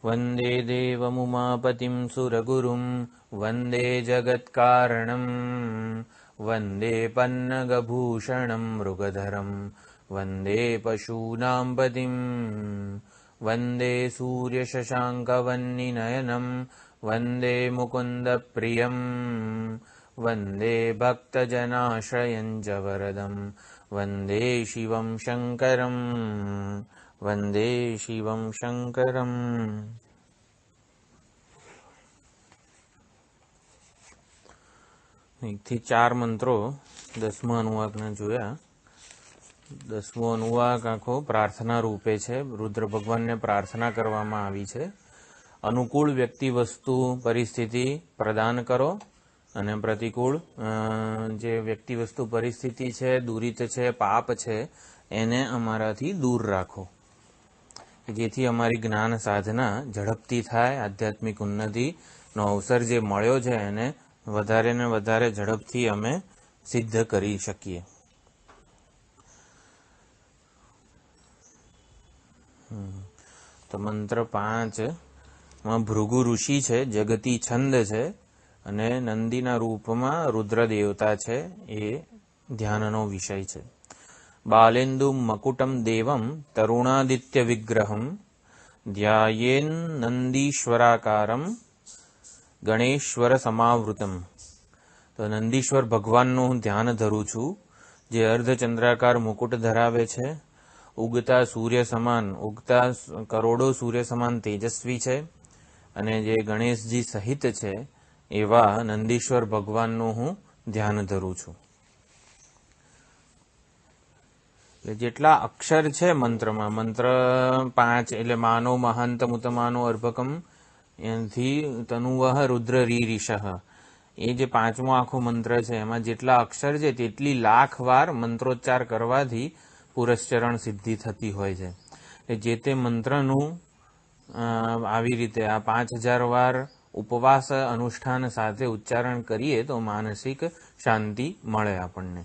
वन्दे देवमुमापतिं सुरगुरुं वन्दे जगत्कारणं वन्दे पन्नगभूषणं मृगधरं वन्दे पशूनां पतिं वन्दे सूर्यशशाङ्कवह्निनयनं वन्दे मुकुन्दप्रियं वन्दे भक्तजनाश्रयं च वरदं वन्दे शिवं शङ्करं वन्दे शिवं शङ्करम्। એકથી 4 મંત્રો 10મા અનુવાકના જોયા। 10મો અનુવાક આખો પ્રાર્થના રૂપે છે। રુદ્ર ભગવાનને પ્રાર્થના કરવામાં આવી છે, અનુકૂળ વ્યક્તિ વસ્તુ પરિસ્થિતિ પ્રદાન કરો અને પ્રતિકૂળ જે વ્યક્તિ વસ્તુ પરિસ્થિતિ છે, દુરિત છે, પાપ છે, એને અમારાથી દૂર રાખો, જેથી અમારી જ્ઞાન સાધના ઝડપથી થાય, આધ્યાત્મિક ઉન્નતિનો અવસર જે મળ્યો છે એને વધારે ને વધારે ઝડપથી અમે સિદ્ધ કરી શકીએ। તો મંત્ર 5માં ભૃગુ ઋષિ છે, જગતી છંદ છે અને નંદીના રૂપમાં રુદ્ર દેવતા છે, એ ધ્યાનનો વિષય છે। બાલેન્દુ મકુટમ દેવમ તરુણાદિત્ય વિગ્રહમ ધ્યાયેન નંદીશ્વરાકારમ ગણેશ્વર સમાવૃતમ। તો નંદીશ્વર ભગવાનનું હું ધ્યાન ધરું છું, જે અર્ધચંદ્રાકાર મુકુટ ધરાવે છે, ઉગતા સૂર્ય સમાન, ઉગતા કરોડો સૂર્ય સમાન તેજસ્વી છે અને જે ગણેશજી સહિત છે એવા નંદીશ્વર ભગવાનનું હું ધ્યાન ધરું છું। જેટલા અક્ષર છે મંત્રમાં, મંત્ર 5 એટલે માનો મહાંતમ ઉતમાનો અર્ભકમ એથી તનુવહ રુદ્ર રીરીશ, એ જે 5મો આખો મંત્ર છે એમાં જેટલા અક્ષર છે તેટલી લાખ વાર મંત્રોચ્ચાર કરવાથી પુરસ્ચરણ સિદ્ધિ થતી હોય છે। જે તે મંત્રનું આવી રીતે આ 5000 વાર ઉપવાસ અનુષ્ઠાન સાથે ઉચ્ચારણ કરીએ તો માનસિક શાંતિ મળે આપણને।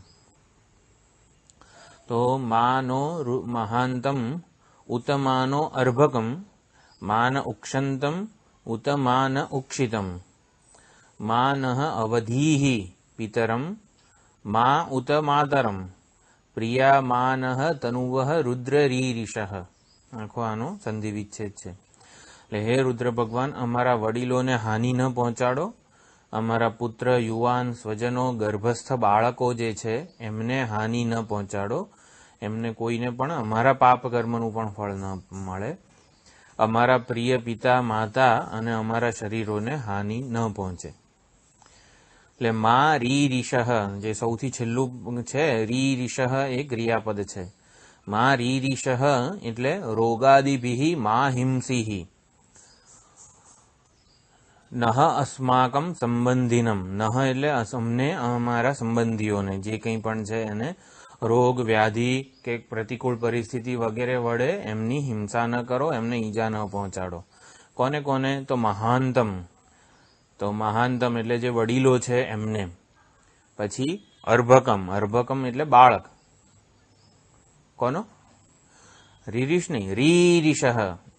તો માનો મહાંતમ ઉતમાનો અર્ભકમ માન ઉક્ષંતમ ઉતમાન ઉક્ષિતમ માનઃ અવધીઃ પિતરમ મા ઉત માતરમ પ્રિયા માનઃ તનુવઃ રુદ્ર રીરીશ। આખો આનો સંધિ વિચ્છેદ છે। એટલે હે રુદ્ર ભગવાન, અમારા વડીલોને હાનિ ન પહોંચાડો, અમારા પુત્ર, યુવાન, સ્વજનો, ગર્ભસ્થ બાળકો જે છે એમને હાનિ ન પહોંચાડો, એમને કોઈને પણ અમારા પાપ કર્મનું પણ ફળ ન મળે, અમારા પ્રિય પિતા, માતા અને અમારા શરીરોને હાનિ ન પહોંચે। એટલે મા રીરીશ જે સૌથી છેલ્લું છે, રીરીશ એ ક્રિયાપદ છે। મા રીરીશ એટલે રોગાદિભિઃ મા હિંસીઃ નહ અસ્માકમ સંબંધિનમ, નહ એટલે અમને અમારા સંબંધીઓને જે કંઈ પણ છે એને રોગ, વ્યાધિ કે પ્રતિકૂળ પરિસ્થિતિ વગેરે વડે એમની હિંસા ન કરો, એમને ઈજા ન પહોંચાડો। કોને કોને? તો મહાંતમ, તો મહાંતમ એટલે જે વડીલો છે એમને। પછી અર્ભકમ, અર્ભકમ એટલે બાળક, કોનો? રીરીશ નહીં, રીરીશ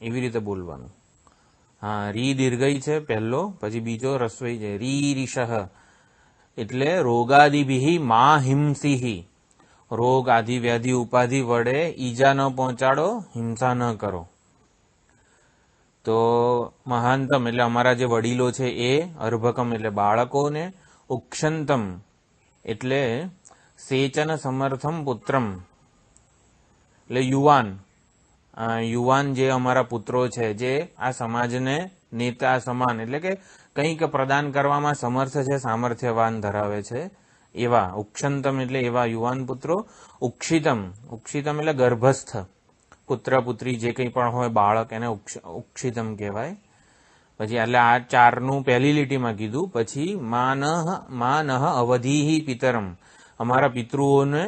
એવી રીતે બોલવાનું। હા, રી દીર્ઘઈ છે પહેલો, પછી બીજો રસ્વઈ છે, રીરીશ એટલે રોગાદિભિઃ મા હિંસીઃ, રોગ, આદિ, વ્યાધિ, ઉપાધિ વડે ઈજા ન પહોંચાડો, હિંસા ન કરો। તો મહાંતમ એટલે અમારા જે વડીલો છે એ, અર્ભકમ એટલે બાળકોને, ઉક્ષંતમ એટલે સેચન સમર્થમ પુત્રમ એટલે યુવાન, યુવાન જે અમારા પુત્રો છે જે આ સમાજને નેતા સમાન એટલે કે કંઈક પ્રદાન કરવામાં સમર્થ છે, સામર્થ્યવાન ધરાવે છે એવા, ઉક્ષંતમ એટલે એવા યુવાન પુત્રો, ઉક્ષિતમ, ઉક્ષિતમ એટલે ગર્ભસ્થ પુત્ર પુત્રી જે કંઈ પણ હોય બાળક, એને ઉક્ષિતમ કહેવાય। પછી એટલે આ 4નું પહેલી લીટીમાં કીધું। પછી માનઃ અવધીઃ પિતરમ, અમારા પિતૃઓને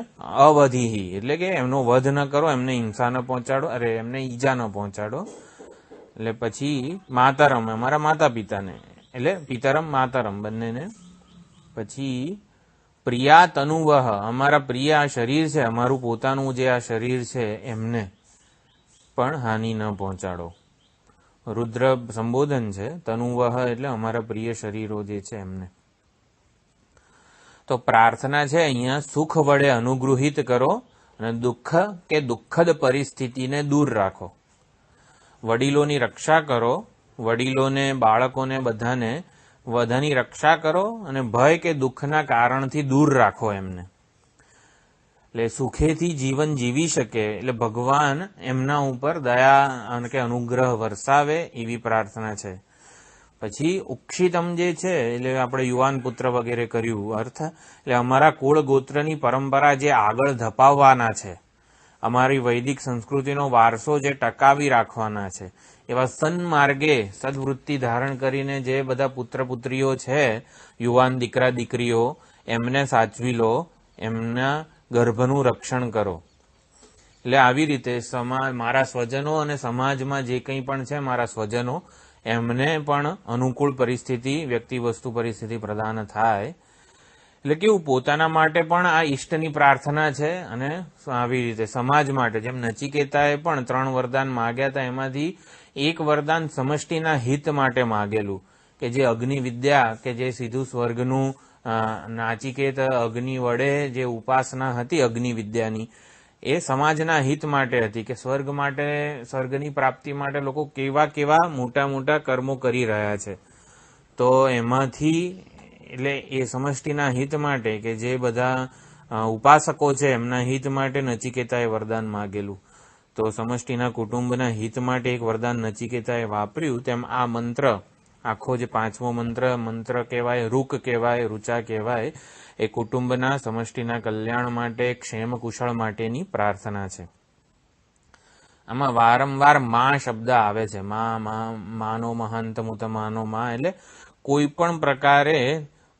અવધીઃ એટલે કે એમનો વધ ન કરો, એમને હિંસા ન પહોંચાડો, અરે એમને ઈજા ન પહોંચાડો। એટલે પછી માતરમ, અમારા માતા પિતાને, એટલે પિતરમ માતરમ બંનેને। પછી પ્રિયા તનુવહ, અમારા પ્રિય આ શરીર છે, અમારું પોતાનું જે આ શરીર છે એમને પણ હાનિ ન પહોંચાડો। રુદ્ર સંબોધન છે. તનુવહ એટલે અમારા પ્રિય શરીરો જે છે એમને. તો પ્રાર્થના છે અહીંયા સુખ વડે અનુગૃહિત કરો અને દુઃખ કે દુઃખદ પરિસ્થિતિને દૂર રાખો. વડીલોની રક્ષા કરો, વડીલોને, બાળકોને બધાની રક્ષા કરો અને ભય કે દુઃખના કારણથી દૂર રાખો એમને. એટલે સુખેથી જીવન જીવી શકે એટલે ભગવાન એમના ઉપર દયા કે અનુગ્રહ વરસાવે એવી પ્રાર્થના છે. પછી ઉક્ષિતમ જે છે એટલે આપણે યુવાન પુત્ર વગેરે કર્યું અર્થ, એટલે અમારા કુળ ગોત્રની પરંપરા જે આગળ ધપાવવાના છે, અમારી વૈદિક સંસ્કૃતિનો વારસો જે ટકાવી રાખવાના છે, એવા સન્માર્ગે સદવૃત્તિ ધારણ કરીને જે બધા પુત્ર પુત્રીઓ છે, યુવાન દીકરા દીકરીઓ, એમને સાચવી લો, એમના ગર્ભનું રક્ષણ કરો. એટલે આવી રીતે મારા સ્વજનો અને સમાજમાં જે કંઈ પણ છે મારા સ્વજનો, એમને પણ અનુકૂળ પરિસ્થિતિ, વ્યક્તિ વસ્તુ પરિસ્થિતિ પ્રદાન થાય. એટલે કેવું, પોતાના માટે પણ આ ઈષ્ટની પ્રાર્થના છે અને આવી રીતે સમાજ માટે, જેમ નચિકેતાએ પણ 3 વરદાન માગ્યા હતા, એમાંથી એક વરદાન સમષ્ટિના હિત માટે માગેલું, કે જે અગ્નિ વિદ્યા કે જે સીધું સ્વર્ગનું, નાચિકેત અગ્નિ વડે જે ઉપાસના હતી અગ્નિ વિદ્યાની, એ સમાજના હિત માટે હતી, કે સ્વર્ગ માટે, સ્વર્ગની પ્રાપ્તિ માટે લોકો કેવા કેવા મોટા મોટા કર્મો કરી રહ્યા છે. તો એમાંથી એટલે એ સમષ્ટિના હિત માટે, કે જે બધા ઉપાસકો છે એમના હિત માટે નચિકેતાએ વરદાન માગેલું. તો સમષ્ટિના કુટુંબના હિત માટે એક વરદાન નચિકેતાએ વાપર્યું. તેમ આ મંત્ર, આખો જે 5મો મંત્ર કહેવાય, રૂક કહેવાય, રુચા કહેવાય, એ કુટુંબના સમષ્ટિના કલ્યાણ માટે, ક્ષેમ કુશળ માટેની પ્રાર્થના છે. આમાં વારંવાર મા શબ્દ આવે છે. માનો મહાંતમુત માનો મા, એટલે કોઈ પણ પ્રકારે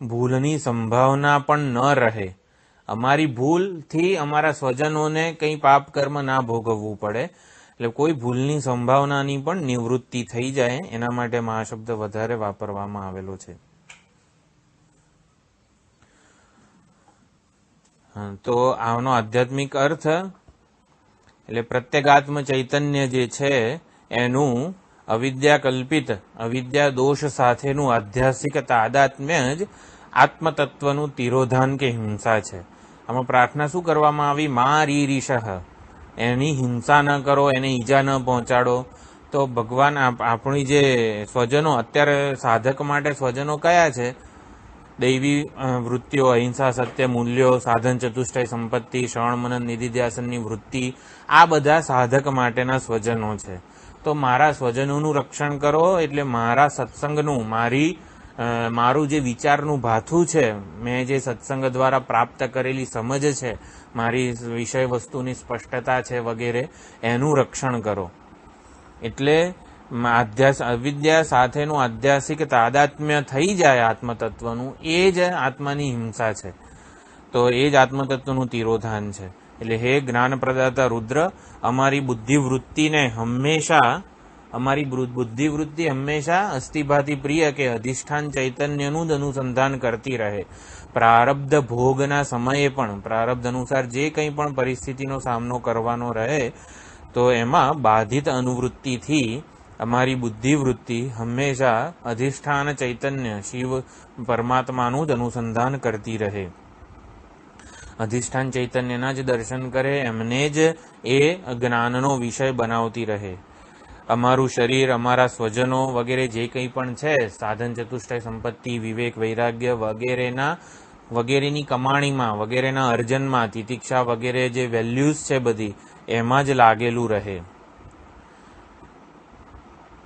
ભૂલની સંભાવના પણ ન રહે. અમારી ભૂલથી અમારા સ્વજનોને કંઈ પાપ કર્મ ના ભોગવવું પડે, એટલે કોઈ ભૂલની સંભાવનાની પણ નિવૃત્તિ થઈ જાય, એના માટે મા શબ્દ વધારે વાપરવામાં આવેલો છે. તો આનો આધ્યાત્મિક અર્થ એટલે પ્રત્યેગાત્મ ચૈતન્ય જે છે એનું અવિદ્યા કલ્પિત, અવિદ્યા દોષ સાથેનું આધ્યાત્મિક તાદાત્મ્ય જ આત્મતત્વનું તિરોધાન કે હિંસા છે. આમાં પ્રાર્થના શું કરવામાં આવી? મા રીરીષઃ, એની હિંસા ન કરો, એને ઈજા ન પહોંચાડો. તો ભગવાન આપણી જે સ્વજનો, અત્યારે સાધક માટે સ્વજનો કયા છે? દૈવી વૃત્તિઓ, અહિંસા, સત્ય, મૂલ્યો, સાધન, ચતુષ્ટય, સંપત્તિ, શ્રવણ, મનન, નિધિધ્યાસનની વૃત્તિ, આ બધા સાધક માટેના સ્વજનો છે. તો મારા સ્વજનોનું રક્ષણ કરો એટલે મારા સત્સંગનું, મારું જે વિચારનું ભાથું છે, મેં જે સત્સંગ દ્વારા પ્રાપ્ત કરેલી સમજ છે, મારી વિષય વસ્તુની સ્પષ્ટતા છે વગેરે, એનું રક્ષણ કરો. એટલે અવિદ્યા સાથેનું આધ્યાત્મિક તાદાત્મ્ય થઈ જાય આત્મતત્વનું, એ જ આત્માની હિંસા છે. તો એ જ આત્મતત્વનું તિરોધાન છે. એટલે હે જ્ઞાન પ્રદાતા રુદ્ર, અમારી બુદ્ધિવૃત્તિને હંમેશા અસ્થિભાતિ પ્રિય કે અધિષ્ઠાન ચૈતન્યનું જ અનુસંધાન કરતી રહે. પ્રારબ્ધ ભોગના સમયે પણ, પ્રારબ્ધ અનુસાર જે કંઈ પણ પરિસ્થિતિનો સામનો કરવાનો રહે, તો એમાં બાધિત અનુવૃત્તિથી અમારી બુદ્ધિવૃત્તિ હંમેશા અધિષ્ઠાન ચૈતન્ય શિવ પરમાત્માનું જ અનુસંધાન કરતી રહે. અધિષ્ઠાન ચૈતન્યના જ દર્શન કરે, એમને જ એ જ્ઞાનનો વિષય બનાવતી રહે. અમારું શરીર, અમારા સ્વજનો વગેરે જે કંઈ પણ છે, સાધન, ચતુષ્ટય, સંપત્તિ, વિવેક, વૈરાગ્ય વગેરેની કમાણીમાં, વગેરેના અર્જનમાં, તિતિક્ષા વગેરે જે વેલ્યુઝ છે બધી, એમાં જ લાગેલું રહે.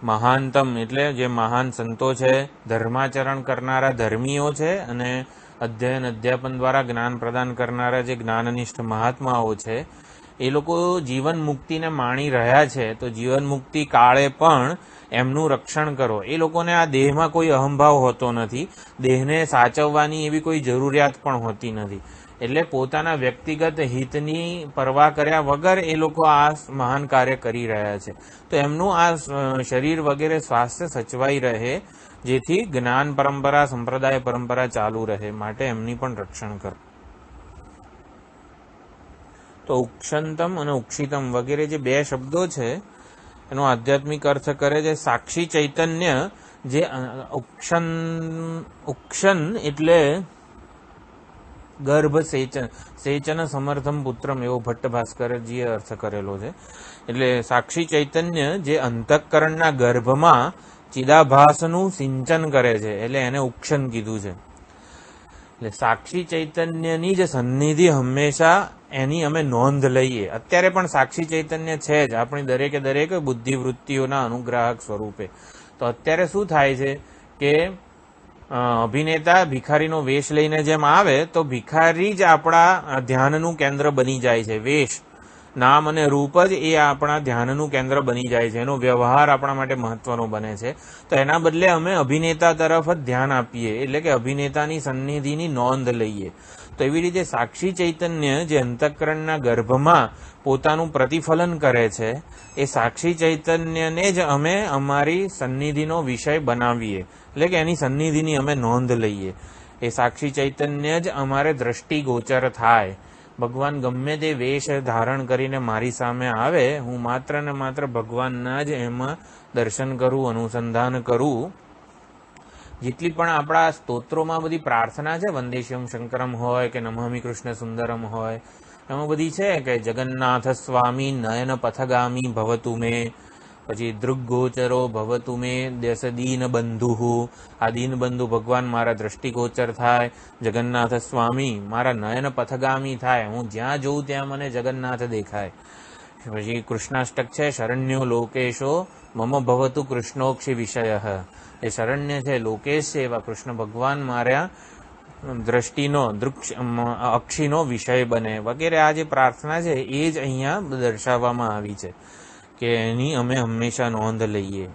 મહાનતમ એટલે જે મહાન સંતો છે, ધર્માચરણ કરનારા ધર્મીઓ છે, અને અધ્યયન અધ્યાપન દ્વારા જ્ઞાન પ્રદાન કરનારા જે જ્ઞાનનિષ્ઠ મહાત્માઓ છે, એ લોકો જીવન મુક્તિને માણી રહ્યા છે. તો જીવન મુક્તિ કાળે પણ એમનું રક્ષણ કરો. એ લોકોને આ દેહમાં કોઈ અહંભાવ હોતો નથી, દેહને સાચવવાની એવી કોઈ જરૂરિયાત પણ હોતી નથી. એટલે પોતાના વ્યક્તિગત હિતની પરવા કર્યા વગર એ લોકો આ મહાન કાર્ય કરી રહ્યા છે. તો એમનું આ શરીર વગેરે સ્વાસ્થ્ય સચવાઈ રહે, જેથી જ્ઞાન પરંપરા, સંપ્રદાય પરંપરા ચાલુ રહે, માટે એમની પણ રક્ષણ કરો. તો ઉક્ષંતમ અને ઉક્ષિતમ વગેરે જે 2 શબ્દો છે, એનો આધ્યાત્મિક અર્થ કરે છે સાક્ષી ચૈતન્ય જે ઉક્ષન એટલે ગર્ભ સેચન સમર્થમ પુત્રમ એવો ભટ્ટ ભાસ્કરજીએ અર્થ કરેલો છે. એટલે સાક્ષી ચૈતન્ય જે અંતઃકરણના ગર્ભમાં ચિદાભાસનું સિંચન કરે છે એટલે એને ઉક્ષન કીધું છે. એટલે સાક્ષી ચૈતન્યની જે સન્નિધિ હંમેશા એની અમે નોંધ લઈએ. અત્યારે પણ સાક્ષી ચૈતન્ય છે જ આપણી દરેકે દરેક બુદ્ધિવૃત્તિઓના અનુગ્રાહક સ્વરૂપે. તો અત્યારે શું થાય છે કે અભિનેતા ભિખારીનો વેશ લઈને જેમ આવે તો ભિખારી જ આપણા ધ્યાનનું કેન્દ્ર બની જાય છે. વેશ, નામ અને રૂપ જ એ આપણા ધ્યાનનું કેન્દ્ર બની જાય છે. એનો વ્યવહાર આપણા માટે મહત્વનો બને છે. તો એના બદલે અમે અભિનેતા તરફ જ ધ્યાન આપીએ, એટલે કે અભિનેતાની સન્નિધિની નોંધ લઈએ. તો એવી રીતે સાક્ષી ચૈતન્ય જે અંતઃકરણના ગર્ભમાં પોતાનું પ્રતિફલન કરે છે એ સાક્ષી ચૈતન્યને જ અમે અમારી સન્નિધિનો વિષય બનાવીએ, એટલે કે એની સન્નિધિની અમે નોંધ લઈએ. એ સાક્ષી ચૈતન્ય જ અમારે દ્રષ્ટિગોચર થાય. ભગવાન ગમે તે વેશ ધારણ કરીને મારી સામે આવે, હું માત્ર ને માત્ર ભગવાનના જ એમાં દર્શન કરું, અનુસંધાન કરું. જેટલી પણ આપણા સ્તોત્રોમાં બધી પ્રાર્થના છે, વંદેશ્યમ શંકરમ હોય કે નમામિ કૃષ્ણ સુંદરમ હોય, એમાં બધી છે કે જગન્નાથ સ્વામી નયન પથગામી ભવતુ મે, પછી દૃગ્ગોચરો ભવતુ મે દશ દીન બંધુ, આ દીન બંધુ ભગવાન મારા દ્રષ્ટિગોચર થાય, જગન્નાથ સ્વામી મારા નયન પથગામી થાય, હું જ્યાં જોઉં ત્યાં મને જગન્નાથ દેખાય. પછી કૃષ્ણાષ્ટક છે શરણ્યો લોકેશો મમ ભવતુ કૃષ્ણોક્ષી વિષય, એ શરણ્ય છે, લોકેશ છે, એવા કૃષ્ણ ભગવાન મારા દ્રષ્ટિનો અક્ષીનો વિષય બને વગેરે. આ જે પ્રાર્થના છે એ જ અહીંયા દર્શાવવામાં આવી છે કે એની અમે હંમેશા નોંધ લઈએ.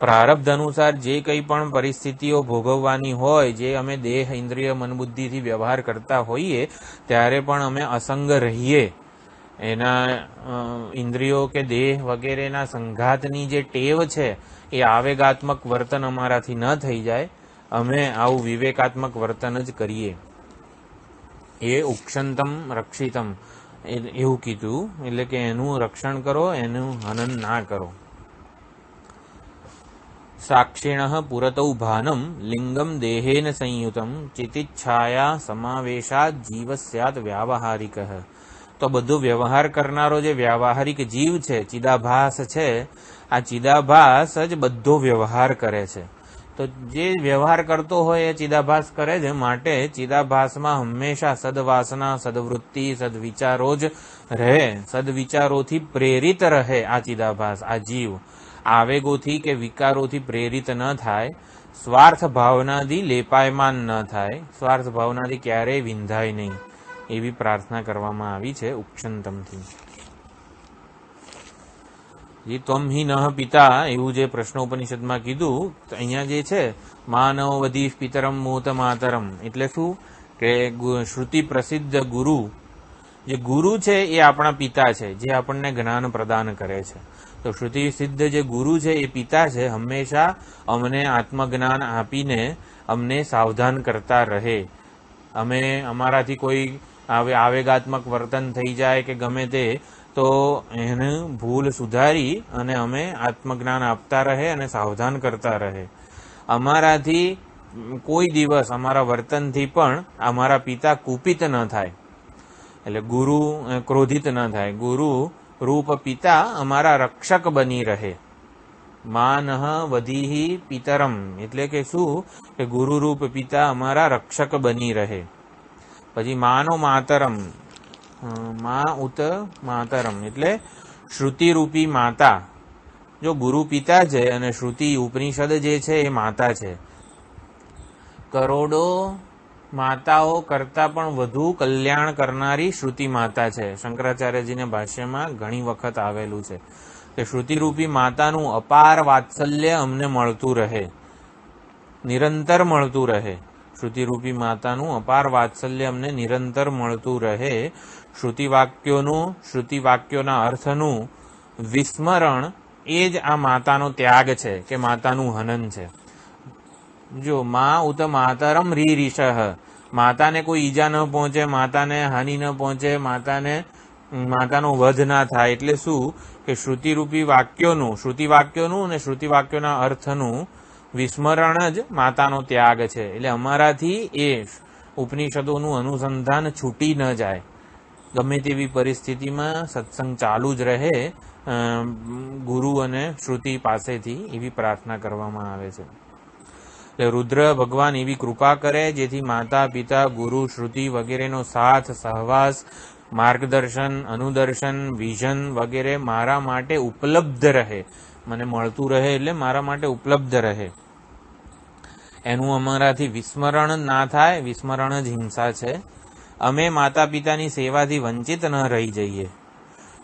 પ્રારબ્ધ અનુસાર જે કંઈ પણ પરિસ્થિતિઓ ભોગવવાની હોય, જે અમે દેહ, ઇન્દ્રિય, મનબુદ્ધિથી વ્યવહાર કરતા હોઈએ ત્યારે પણ અમે અસંગ રહીએ. એના ઇન્દ્રિયો કે દેહ વગેરેના સંઘાતની જે ટેવ છે એ આવેગાત્મક વર્તન અમારાથી ન થઈ જાય, અમે આવું વિવેકાત્મક વર્તન જ કરીએ. એ ઉક્ષંતમ રક્ષિતમ એવું કીધું, એટલે કે એનું રક્ષણ કરો, એનું હનન ના કરો. સાક્ષિણઃ પુરતૌ ભાનમ લિંગમ દેહેન સંયુતમ ચિતિચ્છાયા સમાવેશાત જીવ સ્યાત વ્યાવહારિક. તો બધું વ્યવહાર કરનારો જે વ્યાવહારિક જીવ છે, ચિદાભાસ છે, આ ચિદાભાસ જ બધો વ્યવહાર કરે છે. તો જે વ્યવહાર કરતો હોય એ ચિદાભાસ કરે છે, માટે ચિદાભાસમાં હંમેશા સદવાસના, સદવૃત્તિ, સદવિચારો જ રહે. સદવિચારોથી પ્રેરિત રહે આ ચિદાભાસ, આ જીવ આવેગોથી કે વિકારોથી પ્રેરિત ન થાય, સ્વાર્થ ભાવનાથી લેપાયમાન ન થાય, સ્વાર્થ ભાવનાથી ક્યારેય વિંધાય નહીં, એવી પ્રાર્થના કરવામાં આવી છે ઉક્ષંતમથી. જે ત્વમ હિ નઃ પિતા એવું જે પ્રશ્નોપનિષદમાં કીધું, અહીંયા જે છે માનવ વધી પિતરમ મોત માતરમ, એટલે શું કે શ્રુતિ પ્રસિદ્ધ ગુરુ, જે ગુરુ છે એ આપણા પિતા છે, જે આપણને જ્ઞાન પ્રદાન કરે છે. તો શ્રુતિ સિદ્ધ જે ગુરુ છે એ પિતા છે, હંમેશા અમને આત્મજ્ઞાન આપીને અમને સાવધાન કરતા રહે. અમે અમારાથી કોઈ આવેગાત્મક વર્તન થઈ જાય કે ગમે તે, તો એને ભૂલ સુધારી અને અમે આત્મજ્ઞાન આપતા રહે અને સાવધાન કરતા રહે. અમારાથી કોઈ દિવસ અમારા વર્તનથી પણ અમારા પિતા કુપિત ન થાય, એટલે ગુરુ ક્રોધિત ન થાય. ગુરુ રૂપ પિતા અમારા રક્ષક બની રહે. માનઃ વધીહિ પિતરમ, એટલે કે શું કે ગુરુ રૂપ પિતા અમારા રક્ષક બની રહે. પછી માનો માતરમ, મા ઉત માતરમ, એટલે શ્રુતિરૂપી માતા. જો ગુરુ પિતા છે અને શ્રુતિ ઉપનિષદ જે છે એ માતા છે. કરોડો માતાઓ કરતા પણ વધુ કલ્યાણ કરનારી શ્રુતિ માતા છે. શંકરાચાર્યજીના ભાષ્યમાં ઘણી વખત આવેલું છે કે શ્રુતિરૂપી માતાનું અપાર વાત્સલ્ય અમને મળતું રહે, નિરંતર મળતું રહે. શ્રુતિરૂપી માતાનું અપાર વાત્સલ્ય અમને નિરંતર મળતું રહે. શ્રુતિ વાક્યોના અર્થનું વિસ્મરણ એ જ આ માતાનો ત્યાગ છે કે માતાનું હનન છે. જો મા ઉત માતરમ રીરીષઃ, માતાને કોઈ ઈજા ન પહોંચે, માતાને હાનિ ન પહોંચે, માતાને માતાનો વધ ના થાય. એટલે શું કે શ્રુતિ વાક્યોનું અને શ્રુતિ વાક્યોના અર્થનું વિસ્મરણ જ માતાનો ત્યાગ છે. એટલે અમારાથી એ ઉપનિષદોનું અનુસંધાન છૂટી ન જાય. ગમે તેવી પરિસ્થિતિમાં સત્સંગ ચાલુ જ રહે ગુરુ અને શ્રુતિ પાસેથી, એવી પ્રાર્થના કરવામાં આવે છે. એટલે રુદ્ર ભગવાન એવી કૃપા કરે જેથી માતા પિતા ગુરુ શ્રુતિ વગેરેનો સાથ સહવાસ માર્ગદર્શન અનુદર્શન વિઝન વગેરે મારા માટે ઉપલબ્ધ રહે, મને મળતું રહે એટલે મારા માટે ઉપલબ્ધ રહે. એનું અમારાથી વિસ્મરણ ના થાય. વિસ્મરણ જ હિંસા છે. અમે માતા પિતાની સેવાથી વંચિત ન રહી જઈએ.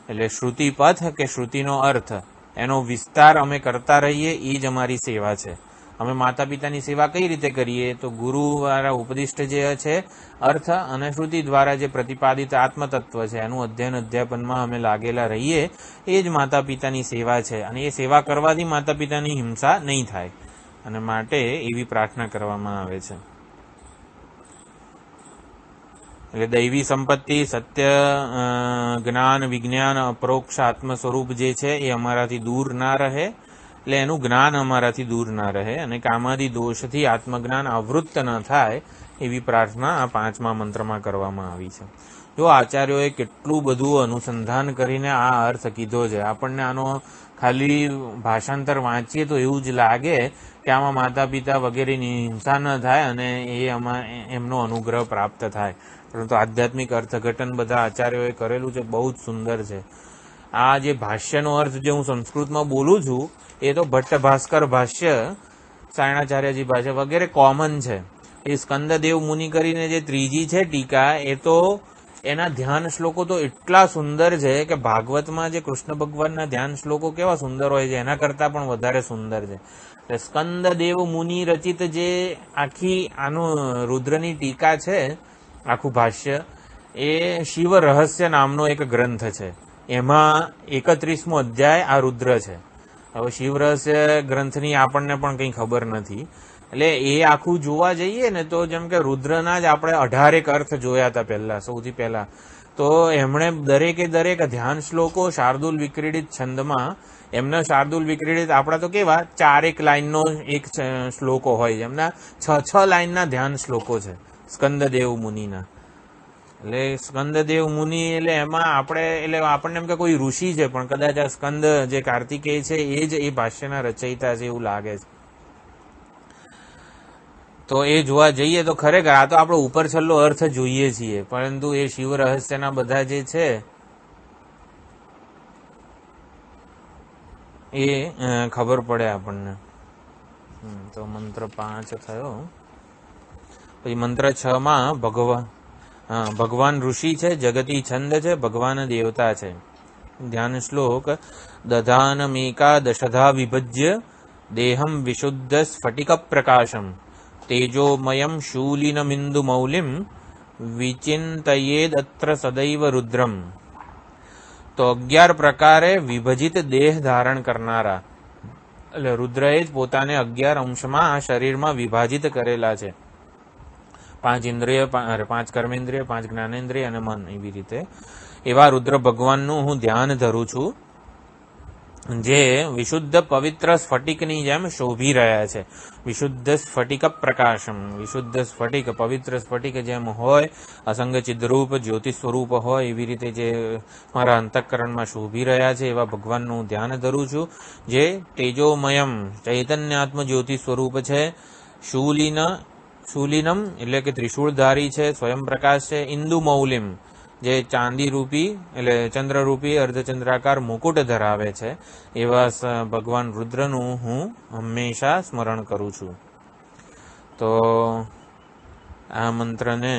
એટલે શ્રુતિ પથ કે શ્રુતિનો અર્થ એનો વિસ્તાર અમે કરતા રહીએ, એ જ અમારી સેવા છે. અમે માતા પિતાની સેવા કઈ રીતે કરીએ? તો ગુરુ દ્વારા ઉપદિષ્ટ જે છે અર્થ અને શ્રુતિ દ્વારા જે પ્રતિપાદિત આત્મતત્વ છે એનું અધ્યયન અધ્યાપનમાં અમે લાગેલા રહીએ, એ જ માતા પિતાની સેવા છે. અને એ સેવા કરવાથી માતા પિતાની હિંસા નહીં થાય, અને માટે એવી પ્રાર્થના કરવામાં આવે છે. એટલે દૈવી સંપત્તિ, સત્ય, જ્ઞાન, વિજ્ઞાન, અપરોક્ષ આત્મ સ્વરૂપ જે છે એ અમારાથી દૂર ના રહે. એટલે એનું જ્ઞાન અમારાથી દૂર ના રહે અને કામાદી દોષથી આત્મજ્ઞાન આવૃત્ત ન થાય, એવી પ્રાર્થના આ 5મા મંત્રમાં કરવામાં આવી છે. જો આચાર્યોએ કેટલું બધું અનુસંધાન કરીને આ અર્થ કીધો છે. આપણને આનો ખાલી ભાષાંતર વાંચીએ તો એવું જ લાગે કે આમાં માતા પિતા વગેરેની હિંસા ન થાય અને એમનો અનુગ્રહ પ્રાપ્ત થાય. પરંતુ આધ્યાત્મિક અર્થઘટન બધા આચાર્યોએ કરેલું છે, બહુ જ સુંદર છે. આ જે ભાષ્યનો અર્થ જે હું સંસ્કૃતમાં બોલું છું એ તો ભટ્ટ ભાસ્કર ભાષ્ય, સાયણાચાર્યજી ભાષ્ય વગેરે કોમન છે. એ સ્કંદદેવ મુનિ કરીને જે ત્રીજી છે ટીકા, એ તો એના ધ્યાન શ્લોકો તો એટલા સુંદર છે કે ભાગવતમાં જે કૃષ્ણ ભગવાનના ધ્યાન શ્લોકો કેવા સુંદર હોય છે એના કરતા પણ વધારે સુંદર છે. સ્કંદદેવ મુનિ રચિત જે આખી આનું રુદ્રની ટીકા છે, આખું ભાષ્ય, એ શિવ રહસ્ય નામનો એક ગ્રંથ છે. એમાં 31મો અધ્યાય આ રુદ્ર છે. હવે શિવ રહસ્ય ગ્રંથની આપણને પણ કંઈ ખબર નથી. એટલે એ આખું જોવા જઈએ ને તો જેમ કે રુદ્રના જ આપણે 18 અર્થ જોયા હતા સૌથી પહેલા. તો એમણે દરેકે દરેક ધ્યાન શ્લોકો શાર્દુલ વિક્રીડિત છંદમાં, એમના શાર્દુલ વિક્રીડિત આપણા તો કેવા 4 લાઈનનો એક શ્લોકો હોય, એમના 6 લાઈનના ધ્યાન શ્લોકો છે સ્કંદદેવ મુનિના. એટલે સ્કંદદેવ મુનિ એટલે એમાં આપણને એમ કે કોઈ ઋષિ છે, પણ કદાચ આ સ્કંદ જે કાર્તિકેય છે એ જ એ ભાષ્યના રચયિતા છે એવું લાગે છે. તો એ જોવા જઈએ તો ખરેખર આ તો આપણો ઉપર છેલ્લો અર્થ જોઈએ છીએ, પરંતુ એ શિવ રહસ્યના બધા જે છે એ ખબર પડે આપણને. તો મંત્ર 5 થયો. પછી મંત્ર 6માં ભગવાન ઋષિ છે, જગતી છંદ છે, ભગવાન દેવતા છે. ધ્યાન શ્લોક: દધાનમેકાદશધા વિભજ્ય દેહમ વિશુદ્ધ સ્ફટિક પ્રકાશમ તેજોમયમ શૂલિનમિન્દુ મૌલિમ વિચિંતયેદત્ર સદૈવ રુદ્રમ. તો 11 પ્રકારે વિભજિત દેહ ધારણ કરનારા, એટલે રુદ્રએ જ પોતાને 11 અંશમાં આ શરીરમાં વિભાજિત કરેલા છે. 5 ઇન્દ્રિય, 5 કર્મેન્દ્રિય, 5 જ્ઞાનેન્દ્રિય અને મન, એવી રીતે એવા રુદ્ર ભગવાનનું હું ધ્યાન ધરું છું, જે વિશુદ્ધ પવિત્ર સ્ફટિકની જેમ શોભી રહ્યા છે. વિશુદ્ધ સ્ફટિક પ્રકાશમ, વિશુદ્ધ સ્ફટિક, પવિત્ર સ્ફટિક જેમ હોય, અસંગ ચિદ્રૂપ જ્યોતિ સ્વરૂપ હોય, એવી રીતે જે મારા અંતઃકરણમાં શોભી રહ્યા છે એવા ભગવાનનું ધ્યાન ધરું છું, જે તેજોમયમ ચૈતન્યાત્મ જ્યોતિ સ્વરૂપ છે. શૂલિનમ એટલે કે ત્રિશૂળધારી છે, સ્વયં પ્રકાશ છે. ઇન્દુ મૌલિમ, જે ચાંદી રૂપી એટલે ચંદ્રરૂપી અર્ધચંદ્રાકાર મુકુટ ધરાવે છે, એવા ભગવાન રુદ્રનું હું હંમેશા સ્મરણ કરું છું. તો આ મંત્રને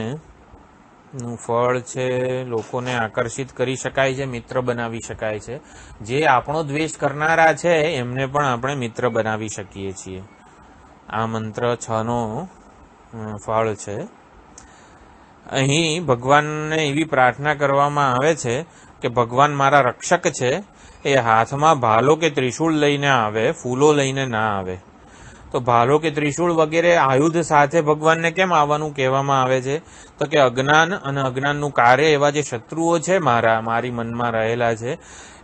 નું ફળ છે લોકોને આકર્ષિત કરી શકાય છે, મિત્ર બનાવી શકાય છે. જે આપણો દ્વેષ કરનારા છે એમને પણ આપણે મિત્ર બનાવી શકીએ છીએ. આ મંત્ર 6નો ફળ છે. અહીં ભગવાનને એવી પ્રાર્થના કરવામાં આવે છે કે ભગવાન મારા રક્ષક છે, એ હાથમાં ભાલો કે ત્રિશૂળ લઈને આવે, ફૂલો લઈને ના આવે. તો ભાલો કે ત્રિશૂળ વગેરે આયુધ સાથે ભગવાનને કેમ આવવાનું કહેવામાં આવે છે? તો કે અજ્ઞાન અને અજ્ઞાનનું કાર્ય એવા જે શત્રુઓ છે મારી મનમાં રહેલા છે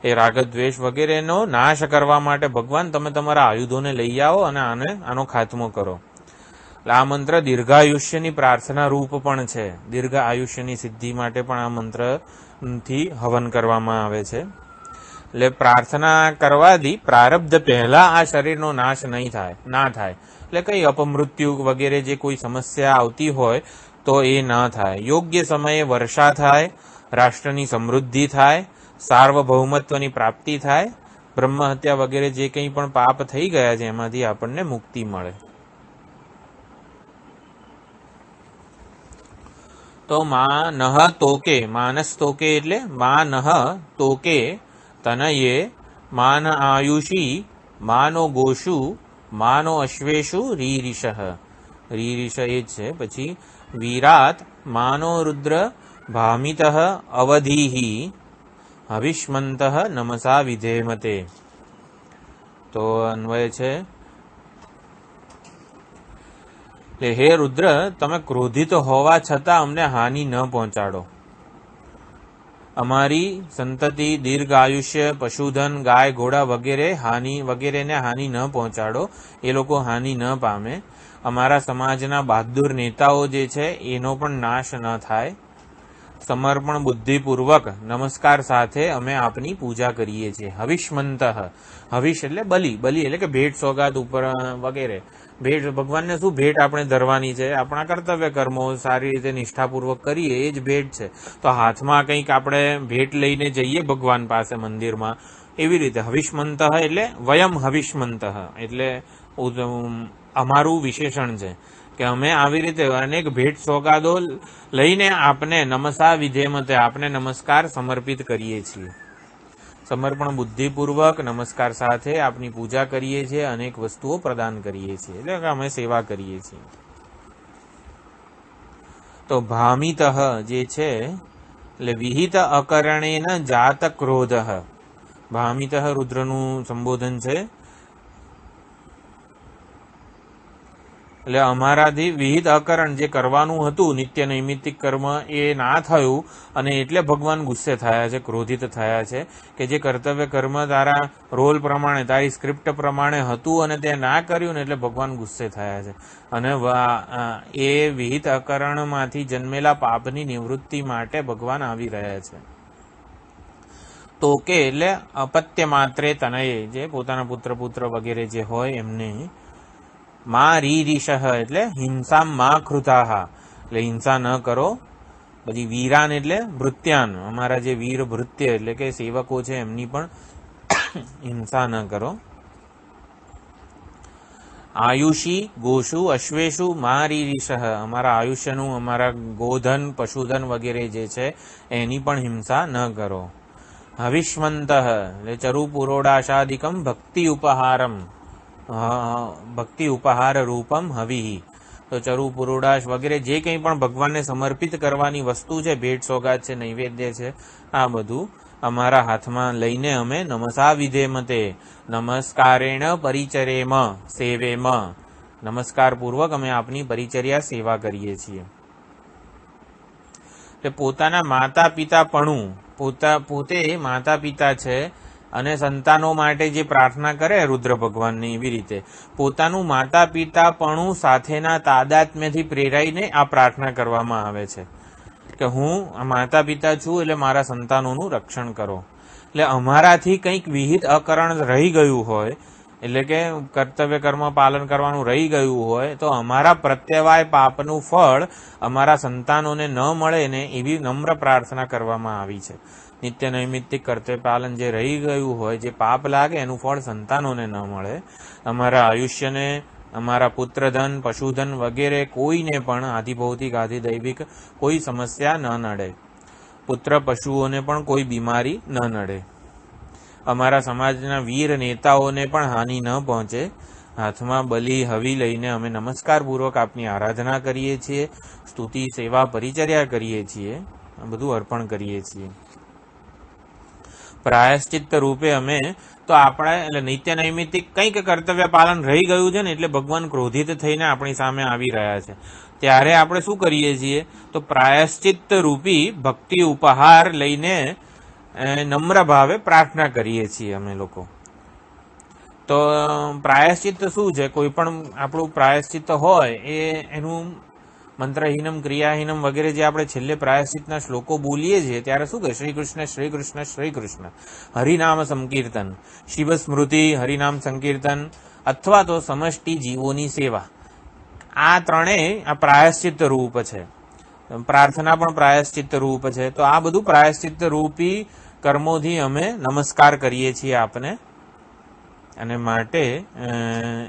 એ રાગદ્વેષ વગેરેનો નાશ કરવા માટે ભગવાન તમે તમારા આયુધોને લઈ આવો અને આનો ખાત્મો કરો. આ મંત્ર દીર્ઘાયુષ્યની પ્રાર્થના રૂપ પણ છે. દીર્ઘ આયુષ્યની સિદ્ધિ માટે પણ આ મંત્રથી હવન કરવામાં આવે છે. એટલે પ્રાર્થના કરવાથી પ્રારબ્ધ પહેલા આ શરીરનો નાશ ના થાય. એટલે કઈ અપમૃત્યુ વગેરે જે કોઈ સમસ્યા આવતી હોય તો એ ના થાય. યોગ્ય સમયે વર્ષા થાય, રાષ્ટ્રની સમૃદ્ધિ થાય, સાર્વભૌમત્વની પ્રાપ્તિ થાય, બ્રહ્મ હત્યા વગેરે જે કંઈ પણ પાપ થઈ ગયા છે એમાંથી આપણને મુક્તિ મળે. તો મા નહ તોકે, માનસ તોકે એટલે મા નહ તોકે તનયે માન આયુષી માનો ગોષુ માનો અશ્વેશુ રીરિષ. રીરિષ એ જ છે. પછી વિરાટ માનો રુદ્ર ભામિત અવધિ હવિષ્મંત નમસા વિધેમતે. તો અન્વય છે હે રુદ્ર, તમે ક્રોધિત હોવા છતાં અમને હાનિ ન પહોંચાડો. અમારી સંતતિ દીર્ઘ આયુષ્ય, પશુધન, ગાય, ઘોડા વગેરેને હાનિ ન પહોંચાડો. એ લોકો હાનિ ન પામે. અમારા સમાજના બહાદુર નેતાઓ જે છે એનો પણ નાશ ન થાય. સમર્પણ બુદ્ધિપૂર્વક નમસ્કાર સાથે અમે આપની પૂજા કરીએ છીએ. હવિષ્મંત, હવિષ એટલે બલિ એટલે કે ભેટ સોગાદ ઉપર વગેરે. ભેટ ભગવાનને શું ભેટ આપણે ધરવાની છે? આપણા કર્તવ્ય કર્મો સારી રીતે નિષ્ઠાપૂર્વક કરીએ એ જ ભેટ છે. તો હાથમાં કંઈક આપણે ભેટ લઈને જઈએ ભગવાન પાસે મંદિરમાં, એવી રીતે હવિષ્મંત એટલે વયમ હવિષ્મંત એટલે અમારું વિશેષણ છે કે અમે આવી રીતે અનેક ભેટ સોગાદો લઈને આપને નમસા વિધેમતે આપને નમસ્કાર સમર્પિત કરીએ છીએ. સમર્પણ બુદ્ધિપૂર્વક નમસ્કાર સાથે આપની પૂજા કરીએ છીએ, અનેક વસ્તુઓ પ્રદાન કરીએ છીએ, એટલે કે અમે સેવા કરીએ છીએ. તો ભામિત જે છે એટલે વિહિત અકરણેન જાત ક્રોધ. ભામિત રુદ્રનું સંબોધન છે. એટલે અમારાથી વિહિત અકરણ જે કરવાનું હતું નિત્ય નૈમિત્તિક કર્મ એ ના થયું અને એટલે ભગવાન ગુસ્સે થયા છે, ક્રોધિત થયા છે કે જે કર્તવ્ય કર્મ તારા રોલ પ્રમાણે, તારી સ્ક્રિપ્ટ પ્રમાણે હતું અને તે ના કર્યું ને એટલે ભગવાન ગુસ્સે થયા છે. અને એ વિહિત અકરણમાંથી જન્મેલા પાપની નિવૃત્તિ માટે ભગવાન આવી રહ્યા છે. તો કે એટલે અપત્ય માત્રે તનયે, જે પોતાના પુત્ર વગેરે જે હોય એમને. મા રીરિષ એટલે હિંસા મા કૃતાહા એટલે હિંસા ન કરો. પછી વીરાન એટલે ભૃત્યાન, અમારા જે વીર ભૃત્ય એટલે કે સેવકો છે એમની પણ હિંસા ન કરો. આયુષી ગોષુ અશ્વેશુ મા રીરિષ, અમારા આયુષ્યનું, અમારા ગોધન પશુધન વગેરે જે છે એની પણ હિંસા ન કરો. હવિષ્મંત એટલે ચરુ પુરોડાશાદિકમ ભક્તિ ઉપહાર રૂપમ હવિ. તો ચરુ પુરોડાશ વગેરે જે કંઈ પણ ભગવાનને સમર્પિત કરવાની વસ્તુ છે, ભેટ સોગાદ છે, નૈવેદ્ય છે, આ બધું અમારા હાથમાં લઈને અમે નમસા વિધેમતે નમસ્કારેણ પરિચરેમ સેવેમ, નમસ્કાર પૂર્વક અમે આપની પરિચર્યા સેવા કરીએ છીએ. એટલે પોતાના માતા પિતાપણું, પોતે માતા પિતા છે અને સંતાનો માટે જે પ્રાર્થના કરે રુદ્ર ભગવાનની, એવી રીતે પોતાનું માતા પિતાપણું સાથેના તાદાત્મ્યથી પ્રેરાઈને આ પ્રાર્થના કરવામાં આવે છે કે હું માતા પિતા છું એટલે મારા સંતાનોનું રક્ષણ કરો. એટલે અમારાથી કંઈક વિહિત અકરણ રહી ગયું હોય, એટલે કે કર્તવ્ય કર્મ પાલન કરવાનું રહી ગયું હોય તો અમારા પ્રત્યવાય પાપનું ફળ અમારા સંતાનોને ન મળે ને એવી નમ્ર પ્રાર્થના કરવામાં આવી છે. નિત્ય નૈમિત્તિક કર્તવ્ય પાલન જે રહી ગયું હોય, જે પાપ લાગે એનું ફળ સંતાનોને ન મળે. અમારા આયુષ્યને, અમારા પુત્રધન, પશુધન વગેરે કોઈને પણ આધિભૌતિક આધિદૈવિક કોઈ સમસ્યા ન નડે. પુત્ર પશુઓને પણ કોઈ બીમારી ન નડે. અમારા સમાજના વીર નેતાઓને પણ હાનિ ન પહોંચે. હાથમાં બલિ હવી લઈને અમે નમસ્કારપૂર્વક આપની આરાધના કરીએ છીએ, સ્તુતિ સેવા પરિચર્યા કરીએ છીએ, આ બધું અર્પણ કરીએ છીએ. પ્રાયશ્ચિત્ત રૂપે અમે તો આપણે એટલે નિત્ય નૈમિતિક કંઈક કર્તવ્ય પાલન રહી ગયું છે ને એટલે ભગવાન ક્રોધિત થઈને આપણી સામે આવી રહ્યા છે. ત્યારે આપણે શું કરીએ છીએ તો પ્રાયશ્ચિત્ત રૂપી ભક્તિ ઉપહાર લઈને નમ્ર ભાવે પ્રાર્થના કરીએ છીએ અમે લોકો. તો પ્રાયશ્ચિત્ત શું છે? કોઈ પણ આપણું પ્રાયશ્ચિત્ત હોય એનું મંત્રહીનમ ક્રિયાહીનમ વગેરે જે આપણે છેલ્લે પ્રાયશ્ચિતના શ્લોકો બોલીએ છીએ ત્યારે શું કહે? શ્રી કૃષ્ણ શ્રી કૃષ્ણ શ્રી કૃષ્ણ, હરિનામ સંકીર્તન, શિવ સ્મૃતિ, હરિનામ સંકીર્તન અથવા તો સમષ્ટિ જીવોની સેવા. આ ત્રણેય આ પ્રાયશ્ચિત્ત રૂપ છે. પ્રાર્થના પણ પ્રાયશ્ચિત્ત રૂપ છે. તો આ બધું પ્રાયશ્ચિત્ત રૂપી કર્મોથી અમે નમસ્કાર કરીએ છીએ આપને, અને માટે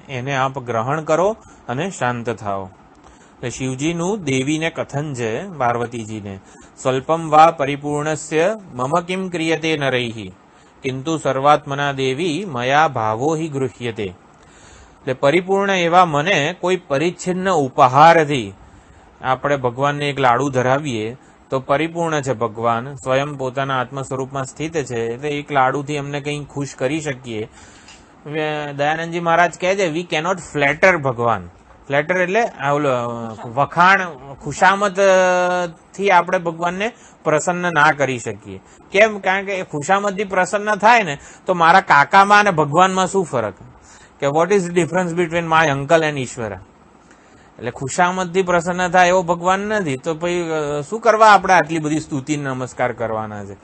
એને આપ ગ્રહણ કરો અને શાંત થાઓ. શિવજીનું દેવીને કથન છે, પાર્વતીજીને, સ્વલ્પમ વા પરિપૂર્ણસ્ય મમ કિમ ક્રિયતે નરૈહિ કિંતુ સર્વાત્મના દેવી મયા ભાવો હિ ગૃહ્યતે. એટલે પરિપૂર્ણ એવા મને કોઈ પરિચ્છિન્ન ઉપહારથી આપણે ભગવાનને એક લાડુ ધરાવીએ તો પરિપૂર્ણ છે ભગવાન, સ્વયં પોતાના આત્મ સ્વરૂપમાં સ્થિત છે, એટલે એક લાડુથી અમને કંઈ ખુશ કરી શકીએ. દયાનંદજી મહારાજ કહે છે વી કેનોટ ફ્લેટર ભગવાન. ફ્લેટર એટલે વખાણ, ખુશામત થી આપણે ભગવાનને પ્રસન્ન ના કરી શકીએ. કેમ? કારણ કે ખુશામત થી પ્રસન્ન થાય ને તો મારા કાકામાં અને ભગવાનમાં શું ફરક, કે what is difference between my uncle and ઈશ્વર. એટલે ખુશામત થી પ્રસન્ન થાય એવો ભગવાન નથી, તો પછી શું કરવા આપણે આટલી બધી સ્તુતિ નમસ્કાર કરવાના છે?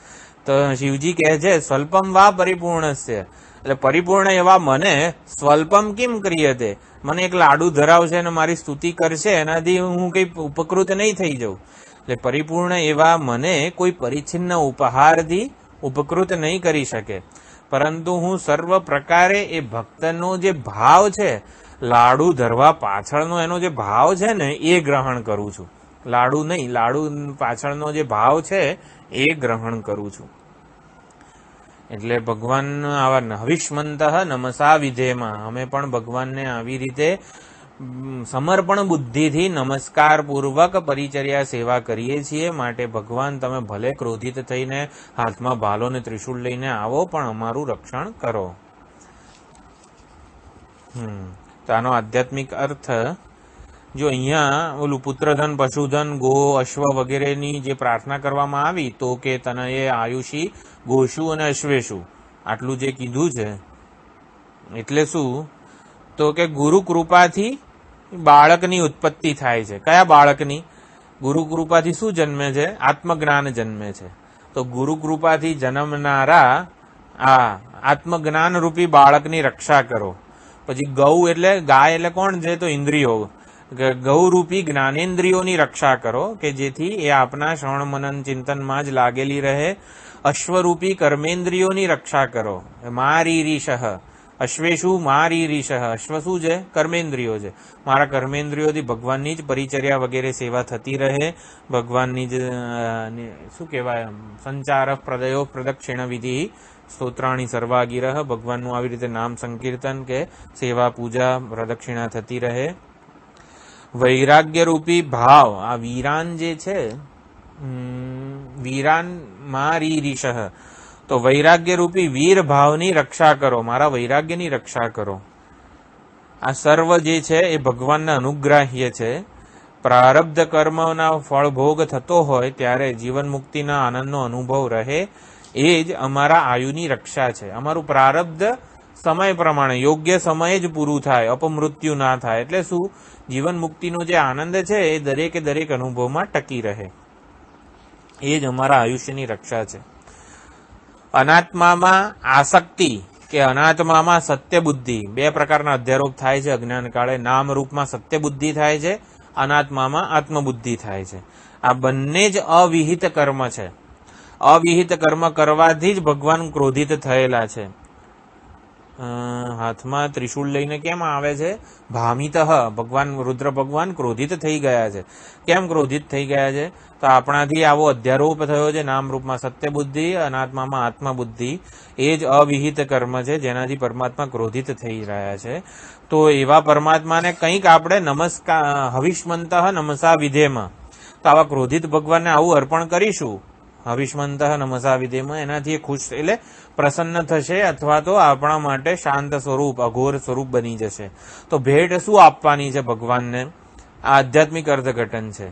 તો શિવજી કહે છે સ્વલ્પમ વા પરિપૂર્ણસ્ય, એટલે પરિપૂર્ણ એવા મને સ્વલ્પમ કિમ ક્રિયતે, મને એક લાડુ ધરાવશે અને મારી સ્તુતિ કરશે, એનાથી હું કઈ ઉપકૃત નહીં થઈ જાઉં. એટલે પરિપૂર્ણ એવા મને કોઈ પરિચ્છિન્ન ઉપહારથી ઉપકૃત નહીં કરી શકે, પરંતુ હું સર્વ પ્રકારે એ ભક્તનો જે ભાવ છે, લાડુ ધરવા પાછળનો એનો જે ભાવ છે ને એ ગ્રહણ કરું છું. લાડુ નહીં, લાડુ પાછળનો જે ભાવ છે એ ગ્રહણ કરું છું. એટલે ભગવાન આવા હવિષ્મંત નમસા વિધેમાં અમે પણ ભગવાનને આવી રીતે સમર્પણ બુદ્ધિથી નમસ્કાર પૂર્વક પરિચર્યા સેવા કરીએ છીએ. માટે ભગવાન તમે ભલે ક્રોધિત થઈને હાથમાં ભાલો ને ત્રિશૂળ લઈને આવો, પણ અમારું રક્ષણ કરો. તો આનો આધ્યાત્મિક અર્થ જો અહીંયા ઓલું પુત્રધન, પશુધન, ગો, અશ્વ વગેરેની જે પ્રાર્થના કરવામાં આવી તો કે તનયે આયુષી ગોશુ અને અશ્વેશુ, આટલું જે કીધું છે એટલે શું? તો કે ગુરુ કૃપાથી બાળકની ઉત્પત્તિ થાય છે. કયા બાળકની? ગુરુ કૃપાથી શું જન્મે છે? આત્મજ્ઞાન જન્મે છે. તો ગુરુ કૃપાથી જન્મનારા આ આત્મજ્ઞાન રૂપી બાળકની રક્ષા કરો. પછી ગૌ એટલે ગાય એટલે કોણ છે? તો ઇન્દ્રિયો. ગૌરૂપી જ્ઞાનેન્દ્રિયોની રક્ષા કરો કે જેથી એ આપના શ્રવણ મનન ચિંતનમાં જ લાગેલી રહે. અશ્વરૂપી કર્મેન્દ્રિયોની રક્ષા કરો. મારી રીષ, અશ્વેશુ મારી રીષ. અશ્વ શું છે? કર્મેન્દ્રિયો છે. મારા કર્મેન્દ્રિયોથી ભગવાનની જ પરિચર્યા વગેરે સેવા થતી રહે. ભગવાનની જ શું કહેવાય, સંચાર પ્રદયો પ્રદક્ષિણ વિધિ સ્તોત્રાણી સર્વાગીરહ, ભગવાનનું આવી રીતે નામ સંકીર્તન કે સેવા પૂજા પ્રદક્ષિણા થતી રહે. વૈરાગ્ય રૂપી ભાવ, આ વીરાન જે છે, વીરાન મારી રીષ, તો વૈરાગ્ય રૂપી વીર ભાવની રક્ષા કરો, મારા વૈરાગ્યની રક્ષા કરો. આ સર્વ જે છે એ ભગવાનના અનુગ્રાહ્ય છે. પ્રારબ્ધ કર્મના ફળભોગ થતો હોય ત્યારે જીવન મુક્તિના આનંદનો અનુભવ રહે, એ જ અમારા આયુની રક્ષા છે. અમારું પ્રારબ્ધ સમય પ્રમાણે યોગ્ય સમયે જ પૂરું થાય, અપમૃત્યુ ના થાય. એટલે શું? જીવન મુક્તિનો જે આનંદ છે એ દરેકે દરેક અનુભવમાં ટકી રહે, એ જ અમારા આયુષ્યની રક્ષા છે. અનાત્મામાં આસક્તિ કે અનાત્મામાં સત્ય બુદ્ધિ, બે પ્રકારના અધ્યારોપ થાય છે અજ્ઞાન કાળે. નામ રૂપમાં સત્ય બુદ્ધિ થાય છે, અનાત્મામાં આત્મબુદ્ધિ થાય છે. આ બંને જ અવિહિત કર્મ છે. અવિહિત કર્મ કરવાથી જ ભગવાન ક્રોધિત થયેલા છે. હાથમાં ત્રિશૂળ લઈને કેમ આવે છે? ભામિતઃ, ભગવાન રુદ્ર ભગવાન ક્રોધિત થઈ ગયા છે. કેમ ક્રોધિત થઈ ગયા છે? તો આપણાથી આવો અધ્યારોપ થયો છે. નામ રૂપમાં સત્ય બુદ્ધિ, અનાત્મામાં આત્મબુદ્ધિ, એ જ અવિહિત કર્મ છે જેનાથી પરમાત્મા ક્રોધિત થઈ રહ્યા છે. તો એવા પરમાત્માને કંઈક આપણે નમસ્કાર હવિષ્મંત નમસા વિધેમાં, તો આવા ક્રોધિત ભગવાનને આવું અર્પણ કરીશું, હવિષ્મંત નમસા વિધેમ, એનાથી ખુશ એટલે પ્રસન્ન થશે અથવા તો આપણા માટે શાંત સ્વરૂપ અઘોર સ્વરૂપ બની જશે. તો ભેટ શું આપવાની છે ભગવાનને? આ આધ્યાત્મિક અર્થઘટન છે.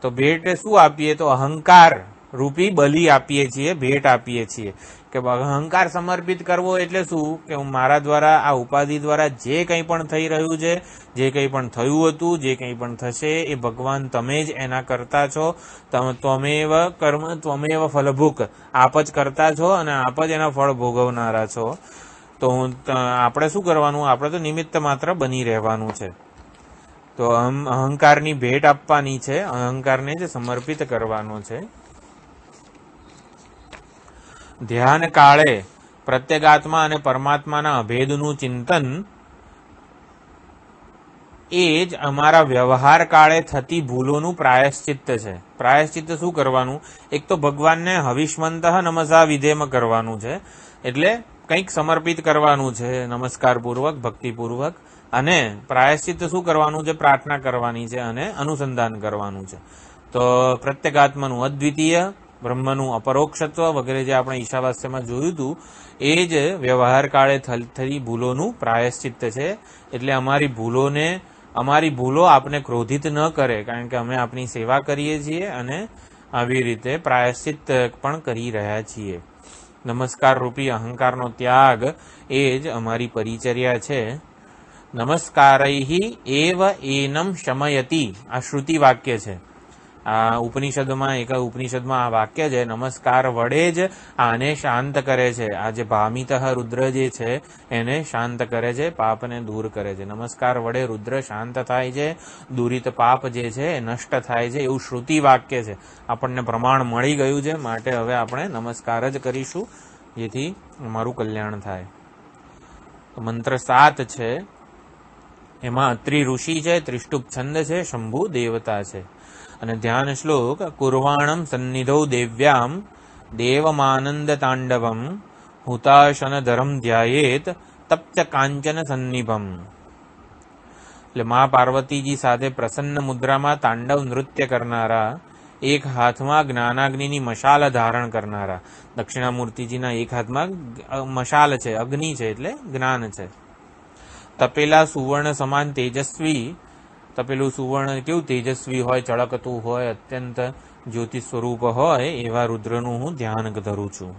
તો ભેટ શું આપીએ? તો અહંકાર રૂપી બલિ આપીએ છીએ, ભેટ આપીએ છીએ. કે અહંકાર સમર્પિત કરવો એટલે શું? કે મારા દ્વારા આ ઉપાધિ દ્વારા જે કંઈ પણ થઈ રહ્યું છે, જે કંઈ પણ થયું હતું, જે કંઈ પણ થશે, એ ભગવાન તમે જ એના કરતા છો. ત્વમેવ કર્મ ત્વમેવ ફલભૂક, આપ જ કરતા છો અને આપ જ એના ફળ ભોગવનારા છો. તો આપણે શું કરવાનું? આપણે તો નિમિત્ત માત્ર બની રહેવાનું છે. તો અહંકારની ભેટ આપવાની છે, અહંકારને જ સમર્પિત કરવાનો છે. ધ્યાન કાળે પ્રત્યેગાત્મા અને પરમાત્માના અભેદનું ચિંતન એ જ અમારા વ્યવહાર કાળે થતી ભૂલોનું પ્રાયશ્ચિત્ત છે. પ્રાયશ્ચિત્ત શું કરવાનું? એક તો ભગવાનને હવિષ્મંત નમસા વિધેમ કરવાનું છે, એટલે કંઈક સમર્પિત કરવાનું છે નમસ્કારપૂર્વક, ભક્તિપૂર્વક. અને પ્રાયશ્ચિત્ત શું કરવાનું છે? પ્રાર્થના કરવાની છે અને અનુસંધાન કરવાનું છે. તો પ્રત્યેગાત્માનું અદ્વિતીય, બ્રહ્મનું અપરોક્ષત્વ વગેરે જે આપણે ઈશાવાસ્યમાં જોયું હતું, એ જ વ્યવહાર કાળે થતી ભૂલોનું પ્રાયશ્ચિત્ત છે. એટલે અમારી ભૂલો આપને ક્રોધિત ન કરે, કારણ કે અમે આપની સેવા કરીએ છીએ અને આવી રીતે પ્રાયશ્ચિત્ત પણ કરી રહ્યા છીએ. નમસ્કાર રૂપી અહંકારનો ત્યાગ એ જ અમારી પરિચર્યા છે. નમસ્કારૈહિ એવ એનમ શમયતિ, આ શ્રુતિ વાક્ય છે. આ ઉપનિષદમાં આ વાક્ય છે, નમસ્કાર વડે જ આને શાંત કરે છે. આ જે ભામિત રુદ્ર જે છે એને શાંત કરે છે, પાપને દૂર કરે છે. નમસ્કાર વડે રુદ્ર શાંત થાય છે, દૂરિત પાપ જે છે એ નષ્ટ થાય છે, એવું શ્રુતિ વાક્ય છે. આપણને પ્રમાણ મળી ગયું છે, માટે હવે આપણે નમસ્કાર જ કરીશું, જેથી અમારું કલ્યાણ થાય. મંત્ર 7 છે, એમાં અત્રિ ઋષિ છે, ત્રિષ્ટુપ છંદ છે, શંભુ દેવતા છે. અને ધ્યાન શ્લોક: કુર્વાણમ સન્નિધૌ દેવ્યામ દેવમાનંદ તાંડવમ હુતાશનધરમ ધ્યાયેત તપ્ત કાંચન સન્નિભમ. એટલે મા પાર્વતીજી સાથે પ્રસન્ન મુદ્રામાં તાંડવ નૃત્ય કરનારા, એક હાથમાં જ્ઞાનાગ્નિની મશાલ ધારણ કરનારા. દક્ષિણામૂર્તિજીના એક હાથમાં મશાલ છે, અગ્નિ છે એટલે જ્ઞાન છે. તપેલા સુવર્ણ સમાન તેજસ્વી, તપેલું સુવર્ણ કેવું તેજસ્વી હોય, ચળકતું હોય, અત્યંત જ્યોતિ સ્વરૂપ હોય, એવા રુદ્રનું હું ધ્યાન ધરું છું.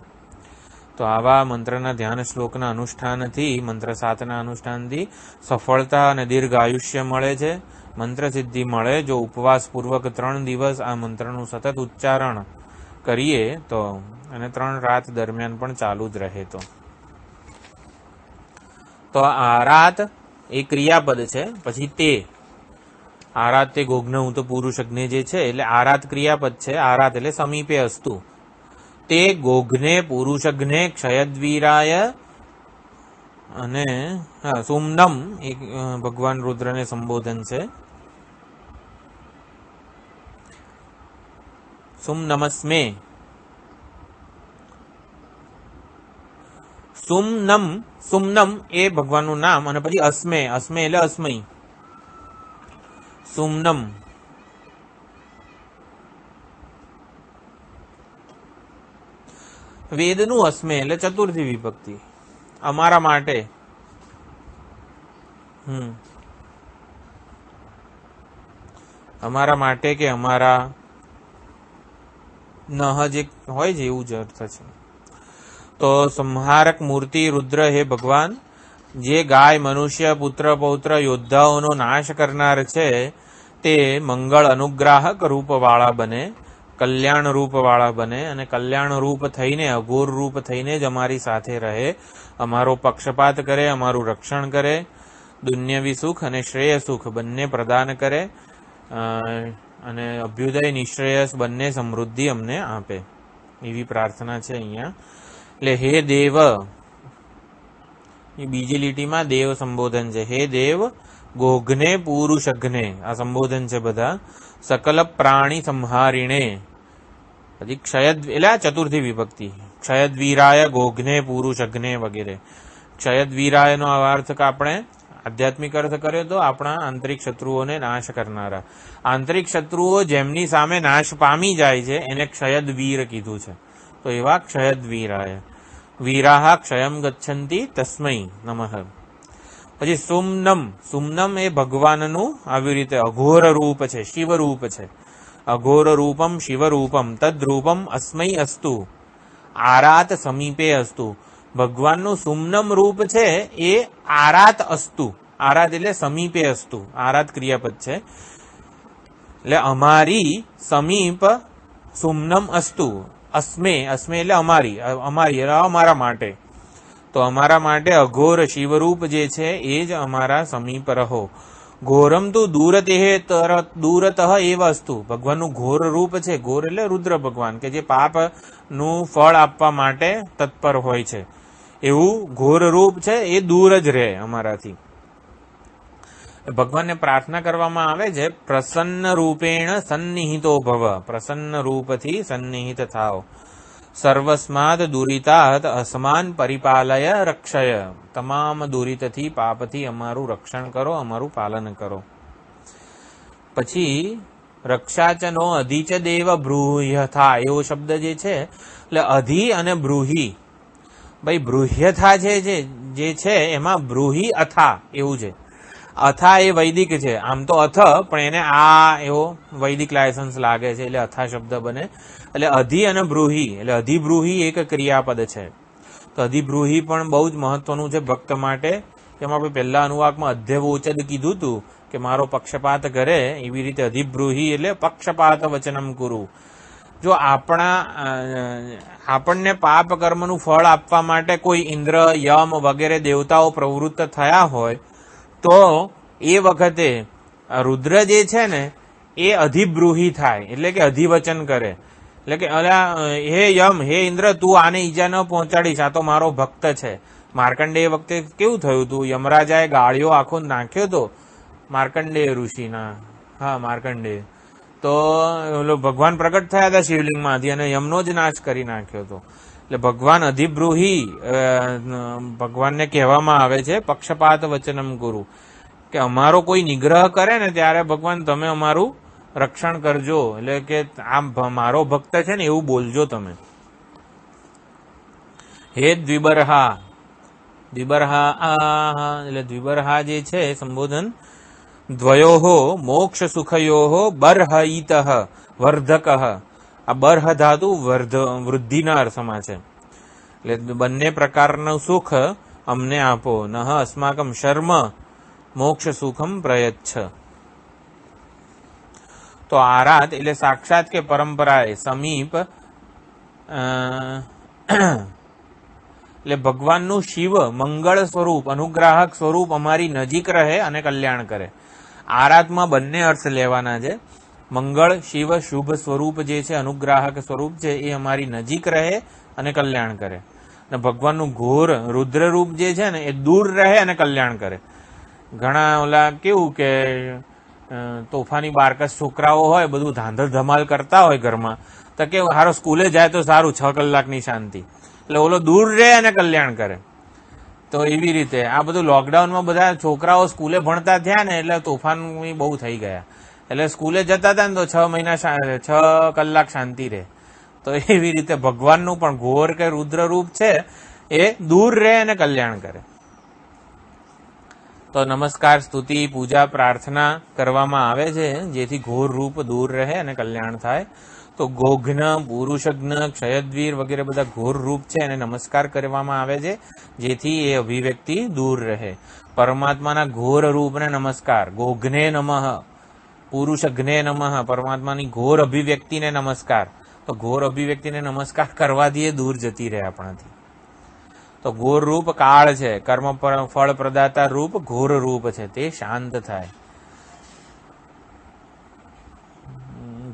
તો આવા મંત્રના ધ્યાન શ્લોકના અનુષ્ઠાનથી, મંત્ર 7ના અનુષ્ઠાનથી સફળતા અને દીર્ઘ આયુષ્ય મળે છે, મંત્ર સિદ્ધિ મળે. જો ઉપવાસપૂર્વક 3 દિવસ આ મંત્રનું સતત ઉચ્ચારણ કરીએ તો, અને 3 રાત દરમિયાન પણ ચાલુ જ રહે તો આરાત એ ક્રિયાપદ છે. પછી તે આરાત તે ગોઘ્ન તો પુરુષ અગ્નિ જે છે, એટલે આરાત ક્રિયાપદ છે. આરાત એટલે સમીપે અસ્તુ. તે ગોઘ્ને પુરુષગ્ને ક્ષયદ્વીરાય અને સુમનમ એક ભગવાન રુદ્રને સંબોધન છે. સુમનમસ્મે, સુમનમ એ ભગવાનનું નામ, અને પછી અસ્મે, અસ્મે એટલે અસ્મય. સુમનમ વેદનું અસ્મે એટલે ચતુર્થી વિભક્તિ. અમારા માટે, અમારા માટે કે અમારા નહ જે હોય છે એવું જ અર્થ છે. તો સંહારક મૂર્તિ રુદ્ર હે ભગવાન, જે ગાય, મનુષ્ય, પુત્ર, પૌત્ર, યોદ્ધાઓનો નાશ કરનાર છે, તે મંગળ અનુગ્રાહક રૂપવાળા બને, કલ્યાણ રૂપવાળા બને, અને કલ્યાણ રૂપ થઈને, અઘોર રૂપ થઈને જ અમારી સાથે રહે, અમારો પક્ષપાત કરે, અમારું રક્ષણ કરે, દુન્યવી સુખ અને શ્રેય સુખ બંને પ્રદાન કરે, અને અભ્યુદય નિશ્રેયસ બંને સમૃદ્ધિ અમને આપે, એવી પ્રાર્થના છે અહીંયા. એટલે હે દેવ, એ બીજી લીટીમાં દેવ સંબોધન છે. હે દેવ ગોઘ્ને પુરુષઘ્ને, આ સંબોધન છે બધા. સકલ પ્રાણી સંહારીણે, પછી ક્ષયદ એટલે આ ચતુર્થી વિભક્તિ. ક્ષયદ્વીરાય, ગોઘ્ને, પુરુષઘ્ને વગેરે. ક્ષયદ્વીરાય નો અર્થ આપણે આધ્યાત્મિક અર્થ કર્યો તો આપણા આંતરિક શત્રુઓને નાશ કરનારા. આંતરિક શત્રુઓ જેમની સામે નાશ પામી જાય છે એને ક્ષયદ વીર કીધું છે. તો એવા ક્ષયદ વીરાય વીરાહ ક્ષયમ ગચ્છન્તિ તસ્મૈ નમઃ. પછી સુમનમ. સુમનમ એ ભગવાનનું આવી રીતે અઘોર રૂપ છે, શિવ રૂપ છે. અઘોર રૂપમ શિવ રૂપમ તદ રૂપમ અસ્મૈ અસ્તુ આરાત સમીપે અસ્તુ. ભગવાનનું સુમનમ રૂપ છે એ આરાત અસ્તુ. આરાત એટલે સમીપે અસ્તુ. આરાત ક્રિયાપદ છે એટલે અમારી સમીપ સુમનમ અસ્તુ. અસ્મે અસ્મે એટલે અમારી, અમારી અમારા માટે. તો અમારા માટે અઘોર શિવરૂપ જે છે એ જ અમારા સમીપ રહો. ઘોરમ તું દૂરત એ વસ્તુ. ભગવાનનું ઘોર રૂપ છે. ઘોર એટલે રુદ્ર ભગવાન કે જે પાપનું ફળ આપવા માટે તત્પર હોય છે. એવું ઘોર રૂપ છે એ દૂર જ રહે અમારાથી. ભગવાનને પ્રાર્થના કરવામાં આવે છે પ્રસન્ન રૂપેણ સન્નિહિતો ભવ. પ્રસન્ન રૂપથી સન્નિહિત થાઓ. સર્વસ્માદ દુરિતાત અસમાન પરિપાલય રક્ષય. તમામ દુરિતથી પાપથી અમારું રક્ષણ કરો, અમારું પાલન કરો. પછી રક્ષાચનો અધિચ દેવ બ્રૂહ્યથા એવો શબ્દ જે છે એટલે અધિ અને બ્રૂહી. ભાઈ બ્રૂહ્યથા જે છે એમાં બ્રૂહી અથા એવું છે. અથા એ વૈદિક છે. આમ તો અથ પણ એને આ એવો વૈદિક લાયસન્સ લાગે છે એટલે અથા શબ્દ બને. એટલે અધિ અને બ્રૂહી એટલે અધિબ્રૂહી એક ક્રિયાપદ છે. તો અધિબ્રૂહી પણ બહુ જ મહત્વનું છે ભક્ત માટે. એમાં આપણે પહેલા અનુવાકમાં અધ્યવોચદ કીધું હતું કે મારો પક્ષપાત કરે, એવી રીતે અધિબ્રૂહી એટલે પક્ષપાત વચનમ કુરુ. જો આપણને પાપ કર્મનું ફળ આપવા માટે કોઈ ઇન્દ્ર યમ વગેરે દેવતાઓ પ્રવૃત્ત થયા હોય તો એ વખતે રુદ્ર જે છે ને એ અધિબ્રૂહી થાય એટલે કે અધિવચન કરે. એટલે કે હે યમ, હે ઇન્દ્ર, તું આને ઈજા ન પહોંચાડીશ, આ તો મારો ભક્ત છે. માર્કંડેય વખતે કેવું થયું હતું, યમરાજાએ ગાળિયો આખો નાખ્યો હતો માર્કંડેય ઋષિના. હા, માર્કંડેય. તો ભગવાન પ્રગટ થયા હતા શિવલિંગમાંથી અને યમનો જ નાશ કરી નાખ્યો હતો. એટલે ભગવાન અધિબ્રૂહી, ભગવાનને કહેવામાં આવે છે પક્ષપાત વચનમ ગુરુ, કે અમારો કોઈ નિગ્રહ કરે ને ત્યારે ભગવાન તમે અમારું રક્ષણ કરજો. એટલે કે આમ મારો ભક્ત છે ને એવું બોલજો તમે. હે દ્વિબરહા. દ્વિબરહા એટલે દ્વિબરહા જે છે સંબોધન દ્વયોહો મોક્ષ સુખયોહો બર્હિત વર્ધક. આ બર્હ ધાતુ વૃદ્ધિના અર્થમાં છે. એટલે બંને પ્રકારનું સુખ અમને આપો. નહ અસ્માકમ શર્મ મોક્ષ સુખમ પ્રયચ્છ. તો આરાત એટલે સાક્ષાત કે પરંપરાએ સમીપ એટલે ભગવાનનું શિવ મંગળ સ્વરૂપ અનુગ્રાહક સ્વરૂપ અમારી નજીક રહે અને કલ્યાણ કરે. આરાતમાં બંને અર્થ લેવાના છે. મંગળ શિવ શુભ સ્વરૂપ જે છે, અનુગ્રાહક સ્વરૂપ છે, એ અમારી નજીક રહે અને કલ્યાણ કરે. અને ભગવાનનું ઘોર રુદ્ર રૂપ જે છે ને એ દૂર રહે અને કલ્યાણ કરે. ઘણા ઓલા કેવું કે તોફાની બારકસ છોકરાઓ હોય, બધું ધાંધલ ધમાલ કરતા હોય ઘરમાં, તો કે હારો સ્કૂલે જાય તો સારું, 6 કલાકની શાંતિ. એટલે ઓલો દૂર રહે અને કલ્યાણ કરે. તો એવી રીતે આ બધું લોકડાઉનમાં બધા છોકરાઓ સ્કૂલે ભણતા થયા ને એટલે તોફાન બહુ થઈ ગયા. એટલે સ્કૂલે જતા હતા ને તો 6 કલાક શાંતિ રહે. તો એવી રીતે ભગવાનનું પણ ઘોર કે રુદ્ર રૂપ છે એ દૂર રહે અને કલ્યાણ કરે. તો નમસ્કાર, સ્તુતિ, પૂજા, પ્રાર્થના કરવામાં આવે છે જેથી ઘોર રૂપ દૂર રહે અને કલ્યાણ થાય. તો ગોઘ્ન, પુરુષજ્ઞ, ક્ષયદ્વીર વગેરે બધા ઘોર રૂપ છે એને નમસ્કાર કરવામાં આવે છે જેથી એ અભિવ્યક્તિ દૂર રહે. પરમાત્માના ઘોર રૂપને નમસ્કાર. ગોઘ્ને નમઃ, પુરુષજ્ઞે નમઃ. પરમાત્માની ઘોર અભિવ્યક્તિને નમસ્કાર. તો ઘોર અભિવ્યક્તિને નમસ્કાર કરવાથી એ દૂર જતી રહે આપણાથી. તો ઘોર રૂપ કાળ છે, કર્મ ફળ પ્રદાતા રૂપ ઘોર રૂપ છે, તે શાંત થાય.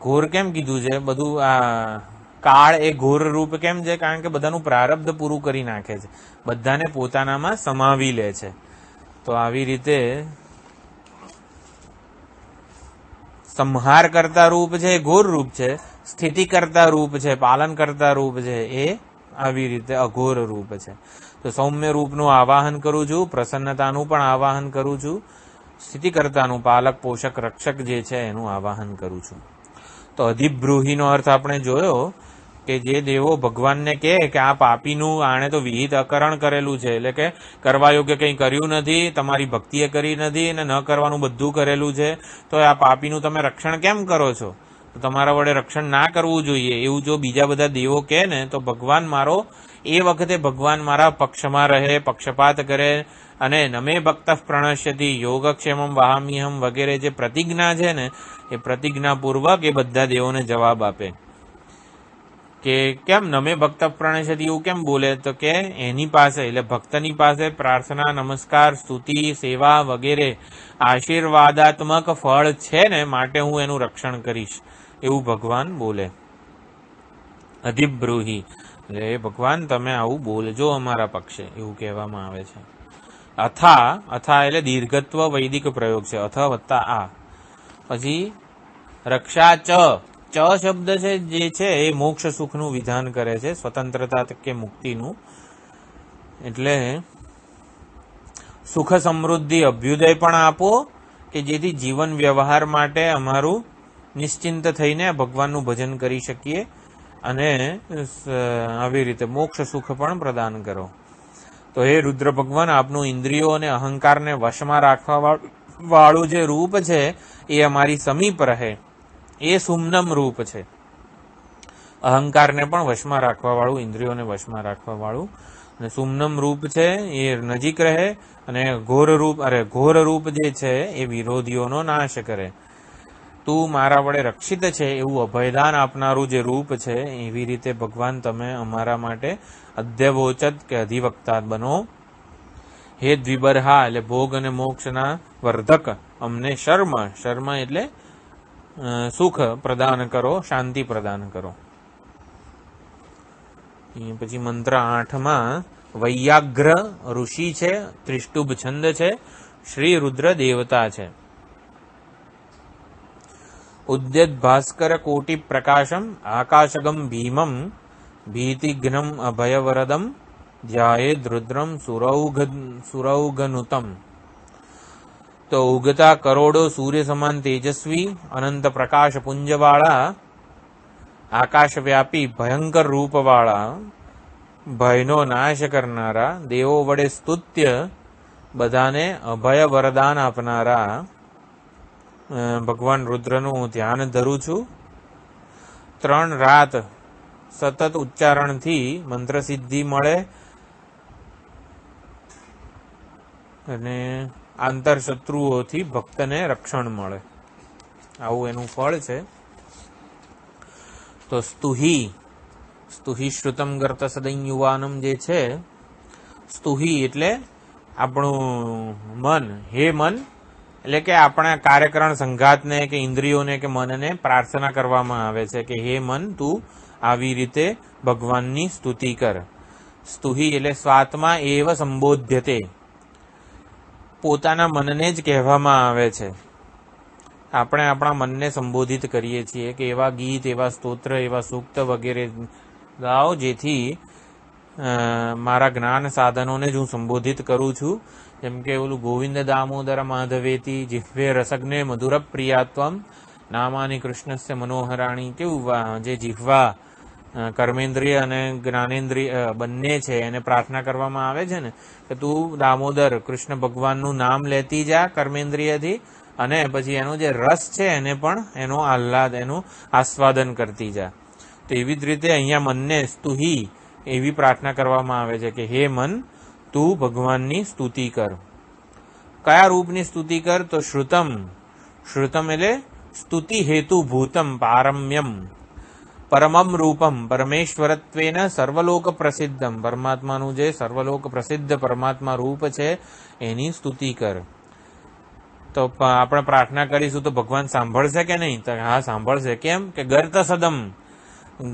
ઘોર કેમ કીધું છે બધું? આ કાળ એ ઘોર રૂપ કેમ છે? કારણ કે બધાનું પ્રારબ્ધ પૂરું કરી નાખે છે, બધાને પોતાનામાં સમાવી લે છે. તો આવી રીતે સંહાર કરતા રૂપ છે એ ઘોર રૂપ છે, સ્થિતિ કરતા રૂપ છે, પાલન કરતા રૂપ છે એ આવી રીતે અઘોર રૂપ છે. તો સૌમ્ય રૂપનું આવાહન કરું છું, પ્રસન્નતાનું પણ આવાહન કરું છું, સ્થિતિકર્તાનું પાલક પોષક રક્ષક જે છે એનું આવાહન કરું છું. તો અધિબ્રૂહીનો અર્થ આપણે જોયો કે જે દેવો ભગવાનને કહે કે આ પાપીનું આણે તો વિહિત અકરણ કરેલું છે, એટલે કે કરવા યોગ્ય કંઈ કર્યું નથી, તમારી ભક્તિએ કરી નથી અને ન કરવાનું બધું કરેલું છે, તો આ પાપીનું તમે રક્ષણ કેમ કરો છો? તો તમારા વડે રક્ષણ ના કરવું જોઈએ એવું જો બીજા બધા દેવો કહે ને તો ભગવાન મારો એ વખતે ભગવાન મારા પક્ષમાં રહે, પક્ષપાત કરે અને નમે ભક્ત પ્રણશ્યતિ યોગક્ષેમમ વહામ્યહમ વગેરે જે પ્રતિજ્ઞા છે ને એ પ્રતિજ્ઞાપૂર્વક એ બધા દેવોને જવાબ આપે કે કેમ નમે ભક્ત પ્રણશ્યતિ એવું કેમ બોલે? તો કે એની પાસે એટલે ભક્તની પાસે પ્રાર્થના, નમસ્કાર, સ્તુતિ, સેવા વગેરે આશીર્વાદાત્મક ફળ છે ને માટે હું એનું રક્ષણ કરીશ એવું ભગવાન બોલે. અધિબ્રૂહી એટલે ભગવાન તમે આવું બોલજો અમારા પક્ષે એવું કહેવામાં આવે છે. અથા એટલે દીર્ઘત્વ વૈદિક પ્રયોગ છે, અથ વત્તા આ. પછી રક્ષા ચ શબ્દ છે જે છે એ મોક્ષ સુખનું વિધાન કરે છે, સ્વતંત્રતા કે મુક્તિનું. એટલે સુખ સમૃદ્ધિ અભ્યુદય પણ આપો કે જેથી જીવન વ્યવહાર માટે અમારું નિશ્ચિંત થઈને ભગવાનનું ભજન કરી શકીએ અને આવી રીતે મોક્ષ સુખ પણ પ્રદાન કરો. તો હે રુદ્ર ભગવાન, આપનું ઇન્દ્રિયો અને અહંકારને વશમાં રાખવા વાળું જે રૂપ છે એ અમારી સમીપ રહે. એ સુમ્નમ રૂપ છે, અહંકારને પણ વશમાં રાખવા વાળું, ઇન્દ્રિયોને વશમાં રાખવા વાળું અને સુમ્નમ રૂપ છે એ નજીક રહે અને ઘોર રૂપ જે છે એ વિરોધીઓનો નાશ કરે. તું મારા વડે રક્ષિત છે એવું અભયદાન આપનારું જે રૂપ છે એવી રીતે ભગવાન તમે અમારા માટે અધ્યવોચત કે અધિવક્તા બનો. હે દ્વિબરહા એટલે ભોગ અને મોક્ષના વર્ધક અમને શર્મ એટલે સુખ પ્રદાન કરો, શાંતિ પ્રદાન કરો. પછી મંત્ર 8માં વૈયાગ્ર ઋષિ છે, ત્રિષ્ટુભ છંદ છે, શ્રી રુદ્ર દેવતા છે. ઉદ્યત ભાસ્કર કોટિ પ્રકાશમ આકાશગમ ભીમમ ભીતિઘ્નમ અભયવરદમ ધ્યાયેદ રુદ્રમ સુરૌઘનુતમ. તો ઉગતા કરોડો સૂર્ય સમાન તેજસ્વી અનંત પ્રકાશ પુંજવાળા આકાશવ્યાપી ભયંકર રૂપવાળા ભયનો નાશ કરનારા દેવો વડે સ્તુત્ય બધાને અભય વરદાન આપનારા ભગવાન રુદ્રનું હું ધ્યાન ધરું છું. 3 રાત સતત ઉચ્ચારણથી મંત્ર સિદ્ધિ મળે અને આંતરશત્રુઓથી ભક્તને રક્ષણ મળે, આવું એનું ફળ છે. તો સ્તુહિ શ્રુતમ ગર્ત સદયુવાનમ જે છે, સ્તુહિ એટલે આપણું મન. હે મન એટલે કે આપણા કાર્યકરણ સંઘાતને કે ઇન્દ્રિયોને કે મનને પ્રાર્થના કરવામાં આવે છે કે હે મન તું આવી રીતે ભગવાનની સ્તુતિ કર. સ્તુહિ એટલે સ્વાત્મા એવ સંબોધ્યતે, પોતાના મનને જ કહેવામાં આવે છે. આપણે આપણા મનને સંબોધિત કરીએ છીએ કે એવા ગીત, એવા સ્તોત્ર, એવા સૂક્ત વગેરે ગાઓ જેથી મારા જ્ઞાન સાધનોને જ હું સંબોધિત કરું છું. જેમ કે ઓલું ગોવિંદ દામોદર માધવેતી જીહ્વે રસગ્ને મધુર પ્રિયાત્વમ નામાની કૃષ્ણસ્ય મનોહરાણી. કેવું જે જીહ્વા કર્મેન્દ્રિય અને જ્ઞાનેન્દ્રિય બંને છે એને પ્રાર્થના કરવામાં આવે છે ને કે તું દામોદર કૃષ્ણ ભગવાનનું નામ લેતી જા કર્મેન્દ્રિયથી અને પછી એનો જે રસ છે એને પણ એનો આહ્લાદ, એનું આસ્વાદન કરતી જા. તો એવી જ રીતે અહીંયા મનને સ્તુહિ એવી પ્રાર્થના કરવામાં આવે છે કે હે મન તું ભગવાનની સ્તુતિ કર. કયા રૂપની સ્તુતિ કર? તો શ્રુતમ એટલે સ્તુતિ હેતુ ભૂતમ પારમ્યમ પરમમ રૂપમ પરમેશ્વરત્વેન સર્વલોક પ્રસિદ્ધમ, પરમાત્માનું જે સર્વલોક પ્રસિદ્ધ પરમાત્મા રૂપ છે એની સ્તુતિ કર. તો આપણે પ્રાર્થના કરીશું તો ભગવાન સાંભળશે કે નહીં? તો હા સાંભળશે. કેમ કે ગર્ત સદમ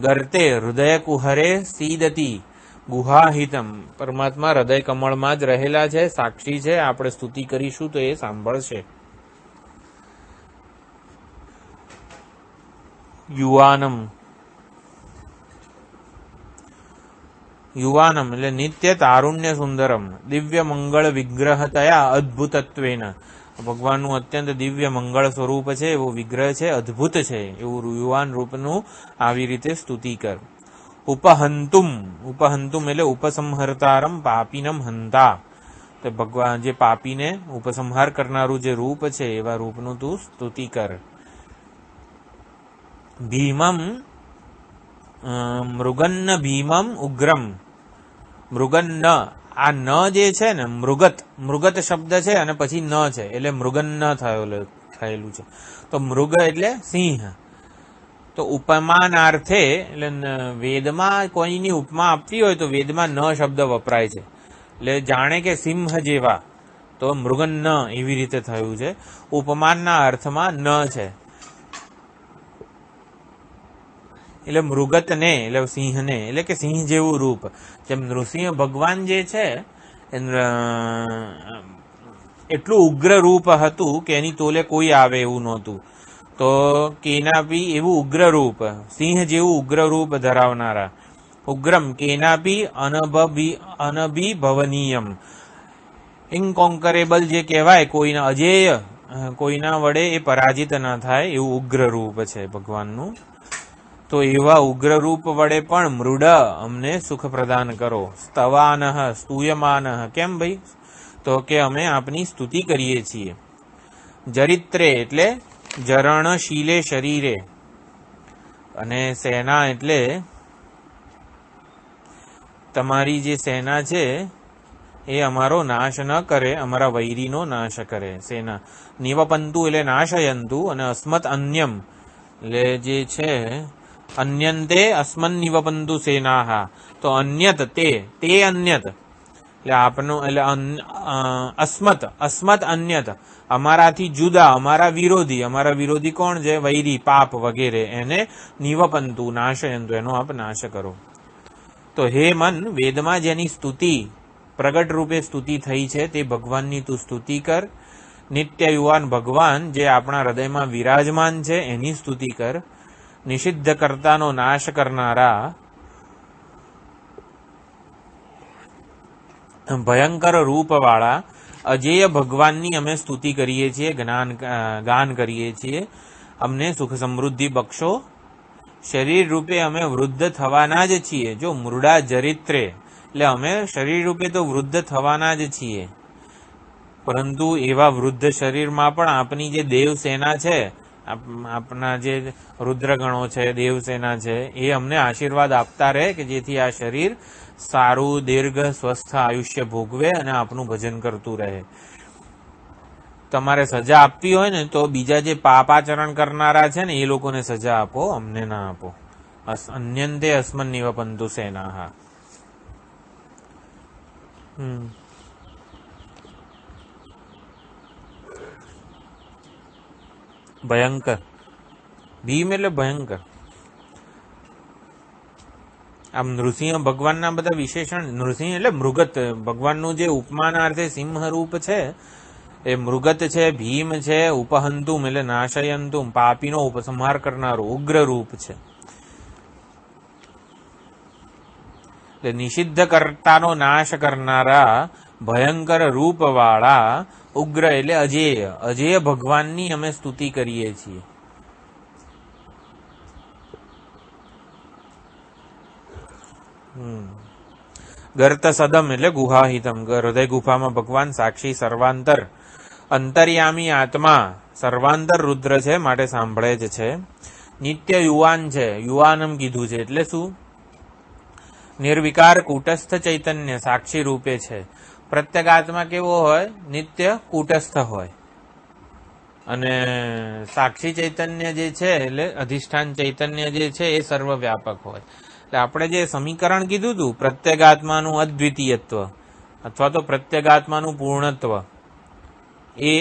ગર્તે હૃદય કુહરે સીદતી ગુહાહિતમ, પરમાત્મા હૃદય કમળમાં જ રહેલા છે, સાક્ષી છે. આપણે સ્તુતિ કરીશું તો એ સાંભળશે. યુવાનમ યુવાનમ એટલે નિત્ય તારુણ્ય સુંદરમ દિવ્ય મંગળ વિગ્રહતયા અદ્ભુતત્વેન ભગવાનનું અત્યંત દિવ્ય મંગળ સ્વરૂપ છે, એવો વિગ્રહ છે, અદ્ભુત છે એવું યુવાન રૂપનું આવી રીતે સ્તુતિ કર. ઉપહંતુમ એટલે ઉપસંહર્તારમ પાપીનમ હંતા, તો ભગવાન જે પાપીને ઉપસંહાર કરનારું જે રૂપ છે એવા રૂપનું તું સ્તુતિ કર. ભીમમ મૃગન્ન ભીમમ ઉગ્રમ મૃગન્ન આ ન જે છે ને મૃગત શબ્દ છે અને પછી ન છે એટલે મૃગન્ન થયેલું છે. તો મૃગ એટલે સિંહ. તો ઉપમાનાર્થે એટલે વેદમાં કોઈની ઉપમા આપવી હોય તો વેદમાં ન શબ્દ વપરાય છે, એટલે જાણે કે સિંહ જેવા, તો મૃગન્ન એવી રીતે થયું છે. ઉપમાનના અર્થમાં ન છે એટલે મૃગતને એટલે સિંહને એટલે કે સિંહ જેવું રૂપ. જેમ નૃસિંહ ભગવાન જે છે એટલું ઉગ્ર રૂપ હતું કે એની તોલે કોઈ આવે એવું નહોતું. તો કેનાપી એવું ઉગ્ર રૂપ, સિંહ જેવું ઉગ્ર રૂપ ધરાવનારા. ઉગ્રમ કેનાપી અનભિભવનીયમ ઇનકોન્કરેબલ જે કહેવાય, કોઈના અજેય, કોઈના વડે એ પરાજિત ન થાય એવું ઉગ્ર રૂપ છે ભગવાનનું. તો એવા ઉગ્ર રૂપ વડે પણ મૃડ અમને સુખ પ્રદાન કરો. સ્તવાનઃ સ્તુયમાનઃ કેમ ભાઈ? તો કે અમે આપની સ્તુતિ કરીએ છીએ. જરિત્રે એટલે જરણશીલે શરીરે, અને સેના એટલે તમારી જે સેના છે એ અમારો નાશ ન કરે, અમારા વૈરીનો નાશ કરે. સેના નિવપંતુ એટલે નાશયંતુ, અને અસ્મત અન્યમ એટલે જે છે અન્યંતે અસ્મન નિવપંતુ સેનાહા, તો અન્યત તે અન્યત એટલે આપનો એટલે અસ્મત અન્યત અમારાથી જુદા, અમારા વિરોધી કોણ છે? વૈરી, પાપ વગેરે, એને નિવપંતુ નાશયંતુ એનો આપ નાશ કરો. તો હે મન, વેદમાં જેની સ્તુતિ પ્રગટ રૂપે સ્તુતિ થઈ છે તે ભગવાનની તું સ્તુતિ કર. નિત્ય યુવાન ભગવાન જે આપણા હૃદયમાં વિરાજમાન છે એની સ્તુતિ કર. નિષિદ્ધ કર્તાનો નાશ કરનારા ભયંકર રૂપવાળા અજેય ભગવાનની અમે સ્તુતિ કરીએ છીએ, ગાન કરીએ છીએ. અમને સુખ સમૃદ્ધિ બક્ષો. શરીર રૂપે અમે વૃદ્ધ થવાના જ છીએ. જો મૃડા જરિત્રે એટલે અમે શરીર રૂપે તો વૃદ્ધ થવાના જ છીએ, પરંતુ એવા વૃદ્ધ શરીરમાં પણ આપની જે દેવસેના છે, આપના જે રુદ્રગણો છે, દેવસેના છે, એ અમને આશીર્વાદ આપતા રહે કે જેથી આ શરીર સારું દીર્ઘ સ્વસ્થ આયુષ્ય ભોગવે અને આપનું ભજન કરતું રહે. તમારે સજા આપવી હોય ને તો બીજા જે પાપાચરણ કરનારા છે ને એ લોકોને સજા આપો, અમને ના આપો. અન્યંતે અસ્મન નિવપંતુ સેનાહા. ભયંકર, ભીમ એટલે ભયંકર. આમ નૃસિંહ ભગવાનના બધા વિશેષણ, નૃસિંહ એટલે મૃગત, ભગવાનનું જે ઉપમાનાર્થે સિંહ રૂપ છે એ મૃગત છે, ભીમ છે. ઉપહંતુમ એટલે નાશયંતુમ પાપીનો ઉપસંહાર કરનારું ઉગ્ર રૂપ છે. એટલે નિષિદ્ધ કર્તાનો નાશ કરનારા ભયંકર રૂપવાળા ઉગ્ર એટલે અજેય ભગવાનની અમે સ્તુતિ કરીએ છીએ. ગર્ત સદમ એટલે ગુહાહિતમ, હૃદય ગુફામાં ભગવાન સાક્ષી સર્વાંતર, અંતર્યામી આત્મા સર્વાંતર રુદ્ર છે માટે સાંભળે જ છે. નિત્ય યુવાન છે, યુવાનમ કીધું છે એટલે શું? નિર્વિકાર કૂટસ્થ ચૈતન્ય સાક્ષી રૂપે છે. પ્રત્યેગાત્મા કેવો હોય? નિત્ય કૂટસ્થ હોય, અને સાક્ષી ચૈતન્ય જે છે એટલે અધિષ્ઠાન ચૈતન્ય જે છે એ સર્વવ્યાપક હોય. એટલે આપણે જે સમીકરણ કીધું હતું પ્રત્યેગાત્માનું અદ્વિતીયત્વ અથવા તો પ્રત્યેગાત્માનું પૂર્ણત્વ, એ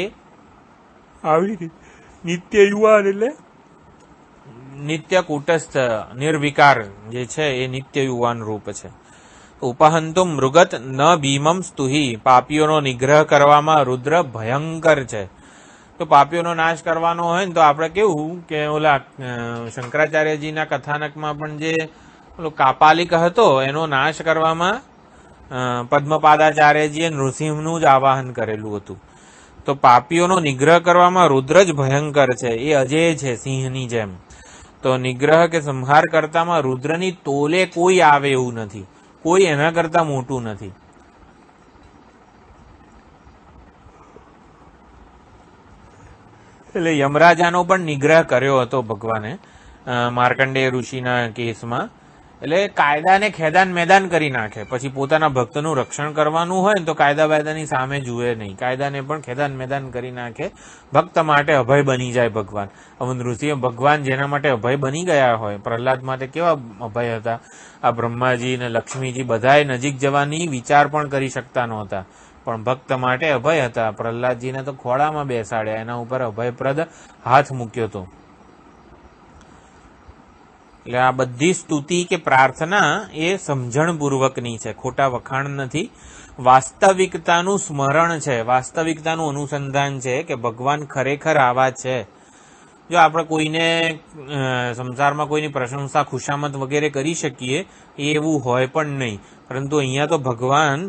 આવી નિત્ય યુવાન એટલે નિત્ય કૂટસ્થ નિર્વિકાર જે છે એ નિત્ય યુવાન રૂપ છે. ઉપહંતુમ મૃગત ન ભીમમ સ્તુહી, પાપીઓનો નિગ્રહ કરવામાં રુદ્ર ભયંકર છે. તો પાપીઓનો નાશ કરવાનો હોય ને તો આપણે કેવું કે ઓલા શંકરાચાર્યજીના કથાનકમાં પણ જે પેલો કાપાલિક હતો એનો નાશ કરવામાં પદ્મપાદાચાર્યજીએ નૃસિંહનું જ આવાહન કરેલું હતું. તો પાપીઓનો નિગ્રહ કરવામાં રુદ્ર જ ભયંકર છે, એ અજેય છે સિંહની જેમ. તો નિગ્રહ કે સંહાર કરતામાં રુદ્રની તોલે કોઈ આવે એવું નથી, કોઈ એના કરતા મોટું નથી. એટલે યમરાજાનો પણ નિગ્રહ કર્યો હતો ભગવાને માર્કંડેય ઋષિના કેસમાં. એટલે કાયદાને ખેદાન મેદાન કરી નાખે. પછી પોતાના ભક્તનું રક્ષણ કરવાનું હોય ને તો કાયદા વાયદાની સામે જુએ નહીં, કાયદાને પણ ખેદાન મેદાન કરી નાખે. ભક્ત માટે અભય બની જાય ભગવાન. હવે નૃસિંહ ભગવાન જેના માટે અભય બની ગયા હોય, પ્રહલાદ માટે કેવા અભય હતા. આ બ્રહ્માજી ને લક્ષ્મીજી બધાએ નજીક જવાની વિચાર પણ કરી શકતા નહોતા, પણ ભક્ત માટે અભય હતા. પ્રહલાદજીને તો ખોળામાં બેસાડ્યા, એના ઉપર અભયપ્રદ હાથ મૂક્યો હતો. એટલે આ બધી સ્તુતિ કે પ્રાર્થના એ સમજણપૂર્વકની છે, ખોટા વખાણ નથી. વાસ્તવિકતાનું સ્મરણ છે, વાસ્તવિકતાનું અનુસંધાન છે કે ભગવાન ખરેખર આવા છે. જો આપણે કોઈને સંસારમાં કોઈની પ્રશંસા ખુશામત વગેરે કરી શકીએ એવું હોય પણ નહીં, પરંતુ અહીંયા તો ભગવાન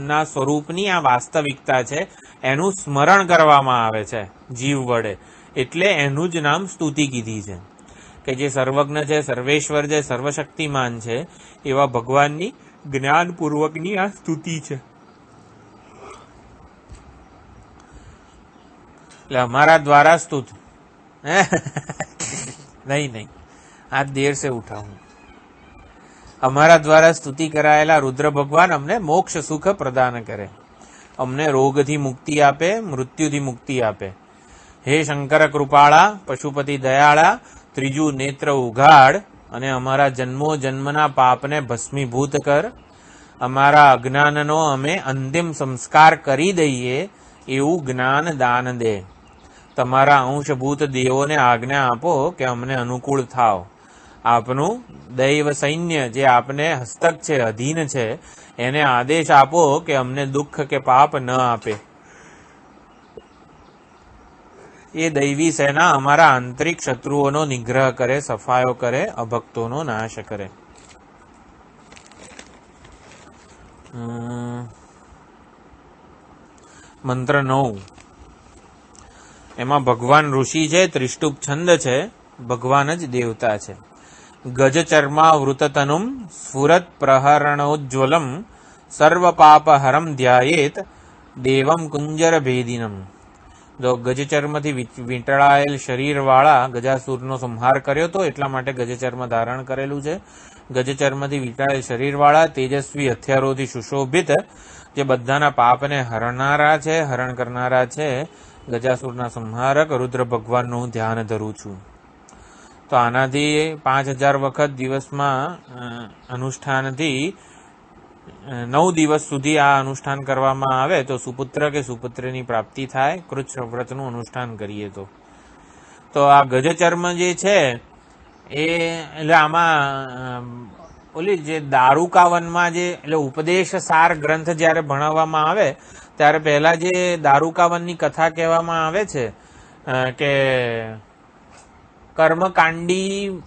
ના સ્વરૂપની આ વાસ્તવિકતા છે, એનું સ્મરણ કરવામાં આવે છે જીવ વડે, એટલે એનું જ નામ સ્તુતિ કીધી છે. કે જે સર્વજ્ઞ છે, સર્વેશ્વર છે, સર્વશક્તિમાન છે, એવા ભગવાનની જ્ઞાનપૂર્વકની આ સ્તુતિ છે. એટલે અમારા દ્વારા સ્તુત નહીં, આ દેર સે ઉઠા હું. અમારા દ્વારા સ્તુતિ કરાયેલા રુદ્ર ભગવાન અમને મોક્ષ સુખ પ્રદાન કરે, અમને રોગથી મુક્તિ આપે, મૃત્યુથી મુક્તિ આપે. હે શંકર કૃપાળા, પશુપતિ દયાળા, ત્રીજું નેત્ર ઉઘાડ અને અમારા જન્મો જન્મના પાપને ભસ્મીભૂત કર. અમારા અજ્ઞાનનો અમે અંતિમ સંસ્કાર કરી દઈએ એવું જ્ઞાન દાન દે. તમારા અંશભૂત દેવોને આજ્ઞા આપો કે અમને અનુકૂળ થાવ. આપનું દૈવ સૈન્ય જે આપને હસ્તક છે, અધીન છે, એને આદેશ આપો કે અમને દુઃખ કે પાપ ન આપે. એ દૈવી સેના અમારા આંતરિક શત્રુઓનો નિગ્રહ કરે, સફાયો કરે, અભક્તોનો નાશ કરે. મંત્ર 9. એમાં ભગવાન ઋષિ છે, ત્રિષ્ટુપ છંદ છે, ભગવાન જ દેવતા છે. ગજ ચર્માવૃતતનુમ સ્ફુરત પ્રહરણોજ્જવલમ સર્વ પાપહરમ ધ્યાયેત દેવમ કુંજર ભેદિનમ. જો ગજચર્મથી વીંટળાયેલ શરીરવાળા ગજાસુરનો સંહાર કર્યો હતો, એટલા માટે ગજચર્મ ધારણ કરેલું છે. ગજચર્મથી વીંટળાયેલ શરીરવાળા તેજસ્વી હથિયારોથી સુશોભિત, જે બધાના પાપને હરનારા છે, હરણ કરનારા છે, ગજાસુરના સંહારક રુદ્ર ભગવાનનું હું ધ્યાન ધરું છું. તો આનાથી 5000 વખત દિવસમાં અનુષ્ઠાનથી 9 દિવસ સુધી આ અનુષ્ઠાન કરવામાં આવે તો સુપુત્ર કે સુપુત્રની પ્રાપ્તિ થાય. કૃચ્છ વ્રતનું અનુષ્ઠાન કરીએ તો આ ગજચર્મ જે છે એ એટલે આમાં ઓલી જે દારૂકાવનમાં જે એટલે ઉપદેશ સાર ગ્રંથ જ્યારે ભણાવવામાં આવે ત્યારે પહેલા જે દારૂકાવનની કથા કહેવામાં આવે છે કે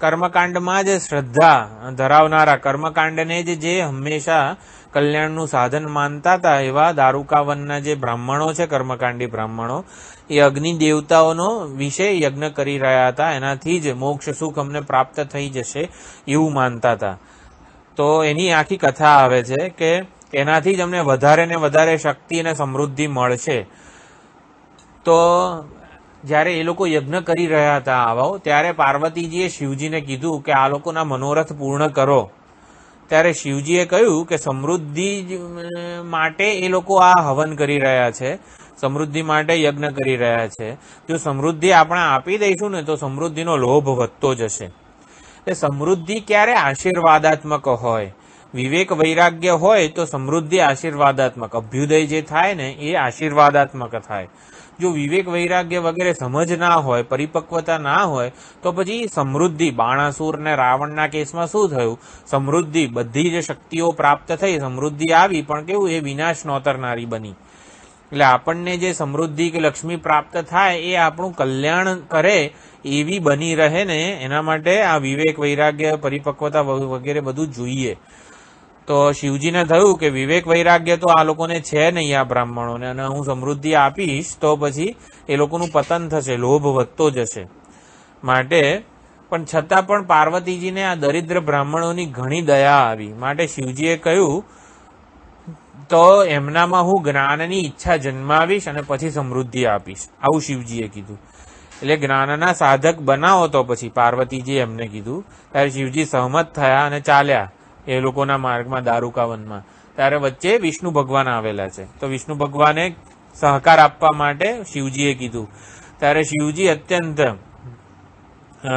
કર્મકાંડમાં જે શ્રદ્ધા ધરાવનારા, કર્મકાંડને જે હંમેશા કલ્યાણનું સાધન માનતા હતા, એવા દારૂકાવનના જે બ્રાહ્મણો છે, કર્મકાંડી બ્રાહ્મણો, એ અગ્નિ દેવતાઓનો વિશે યજ્ઞ કરી રહ્યા હતા. એનાથી જ મોક્ષ સુખ અમને પ્રાપ્ત થઈ જશે એવું માનતા હતા. તો એની આખી કથા આવે છે કે એનાથી જ અમને વધારે ને વધારે શક્તિ અને સમૃદ્ધિ મળશે. તો જ્યારે એ લોકો યજ્ઞ કરી રહ્યા હતા આવો, ત્યારે પાર્વતીજીએ શિવજીને કીધું કે આ લોકોના મનોરથ પૂર્ણ કરો. ત્યારે શિવજીએ કહ્યું કે સમૃદ્ધિ માટે એ લોકો આ હવન કરી રહ્યા છે, સમૃદ્ધિ માટે યજ્ઞ કરી રહ્યા છે. જો સમૃદ્ધિ આપણે આપી દઈશું ને તો સમૃદ્ધિનો લોભ વધતો જશે. એટલે સમૃદ્ધિ ક્યારે આશીર્વાદાત્મક હોય, વિવેક વૈરાગ્ય હોય તો સમૃદ્ધિ આશીર્વાદાત્મક, અભ્યુદય જે થાય ને એ આશીર્વાદાત્મક થાય. જો વિવેક વૈરાગ્ય વગેરે સમજ ના હોય, પરિપક્વતા ના હોય, તો પછી સમૃદ્ધિ, બાણાસુર ને રાવણના કેસમાં શું થયું? સમૃદ્ધિ, બધી જ શક્તિઓ પ્રાપ્ત થઈ, સમૃદ્ધિ આવી, પણ કેવું એ વિનાશ નોતરનારી બની. એટલે આપણને જે સમૃદ્ધિ કે લક્ષ્મી પ્રાપ્ત થાય એ આપણું કલ્યાણ કરે એવી બની રહે ને એના માટે આ વિવેક, વૈરાગ્ય, પરિપક્વતા વગેરે બધું જોઈએ. તો શિવજીને થયું કે વિવેક વૈરાગ્ય તો આ લોકોને છે નહીં, આ બ્રાહ્મણોને, અને હું સમૃદ્ધિ આપીશ તો પછી એ લોકોનું પતન થશે, લોભ વધતો જશે. માટે પણ છતાં પણ પાર્વતીજીને આ દરિદ્ર બ્રાહ્મણોની ઘણી દયા આવી. માટે શિવજીએ કહ્યું તો એમનામાં હું જ્ઞાનની ઈચ્છા જન્માવીશ અને પછી સમૃદ્ધિ આપીશ, આવું શિવજીએ કીધું. એટલે જ્ઞાનના સાધક બનાવો તો પછી પાર્વતીજી એમને કીધું. ત્યારે શિવજી સહમત થયા અને ચાલ્યા એ લોકોના માર્ગમાં, દારૂકાવનમાં. ત્યારે વચ્ચે વિષ્ણુ ભગવાન આવેલા છે. તો વિષ્ણુ ભગવાને સહકાર આપવા માટે શિવજીએ કીધું. ત્યારે શિવજી અત્યંત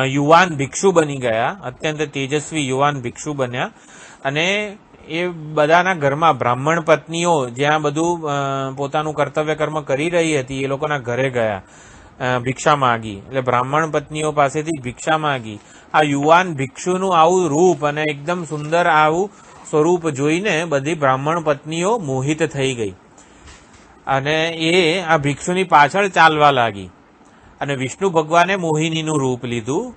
યુવાન ભિક્ષુ બની ગયા, અત્યંત તેજસ્વી યુવાન ભિક્ષુ બન્યા. અને એ બધાના ઘરમાં બ્રાહ્મણ પત્નીઓ જ્યાં બધું પોતાનું કર્તવ્ય કર્મ કરી રહી હતી એ લોકોના ઘરે ગયા, ભિક્ષા માગી. એટલે બ્રાહ્મણ પત્નીઓ પાસેથી ભિક્ષા માગી. આ યુવાન ભિક્ષુનું આવું રૂપ અને એકદમ સુંદર આવું સ્વરૂપ જોઈને બધી બ્રાહ્મણ પત્નીઓ મોહિત થઈ ગઈ અને એ આ ભિક્ષુની પાછળ ચાલવા લાગી. અને વિષ્ણુ ભગવાને મોહિનીનું રૂપ લીધું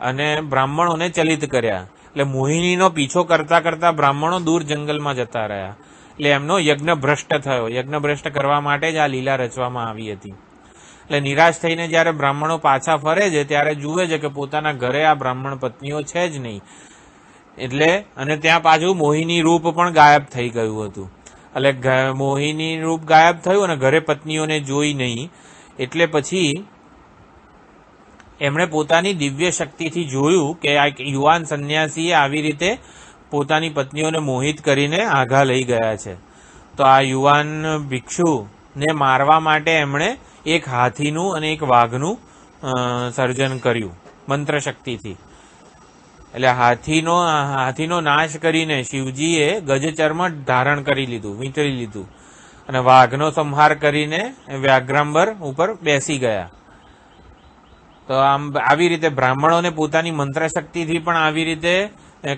અને બ્રાહ્મણોને ચલિત કર્યા. એટલે મોહિનીનો પીછો કરતા કરતા બ્રાહ્મણો દૂર જંગલમાં જતા રહ્યા. એટલે એમનો યજ્ઞ ભ્રષ્ટ થયો. યજ્ઞ ભ્રષ્ટ કરવા માટે જ આ લીલા રચવામાં આવી હતી. એટલે નિરાશ થઈને જ્યારે બ્રાહ્મણો પાછા ફરે છે ત્યારે જુએ છે કે પોતાના ઘરે આ બ્રાહ્મણ પત્નીઓ છે જ નહીં. એટલે અને ત્યાં પાછું મોહિની રૂપ પણ ગાયબ થઈ ગયું હતું. એટલે મોહિની રૂપ ગાયબ થયું અને ઘરે પત્નીઓને જોઈ નહીં. એટલે પછી એમણે પોતાની દિવ્ય શક્તિથી જોયું કે આ યુવાન સંન્યાસીએ આવી રીતે પોતાની પત્નીઓને મોહિત કરીને આઘા લઈ ગયા છે. તો આ યુવાન ભિક્ષુને મારવા માટે એમણે એક હાથીનું અને એક વાઘનું સર્જન કર્યું મંત્ર શક્તિથી. એટલે હાથીનો નાશ કરીને શિવજીએ ગજચર્મ ધારણ કરી લીધું, વીંટળી લીધું, અને વાઘનો સંહાર કરીને વ્યાઘ્રાંબર ઉપર બેસી ગયા. તો આમ આવી રીતે બ્રાહ્મણોને પોતાની મંત્ર શક્તિથી પણ આવી રીતે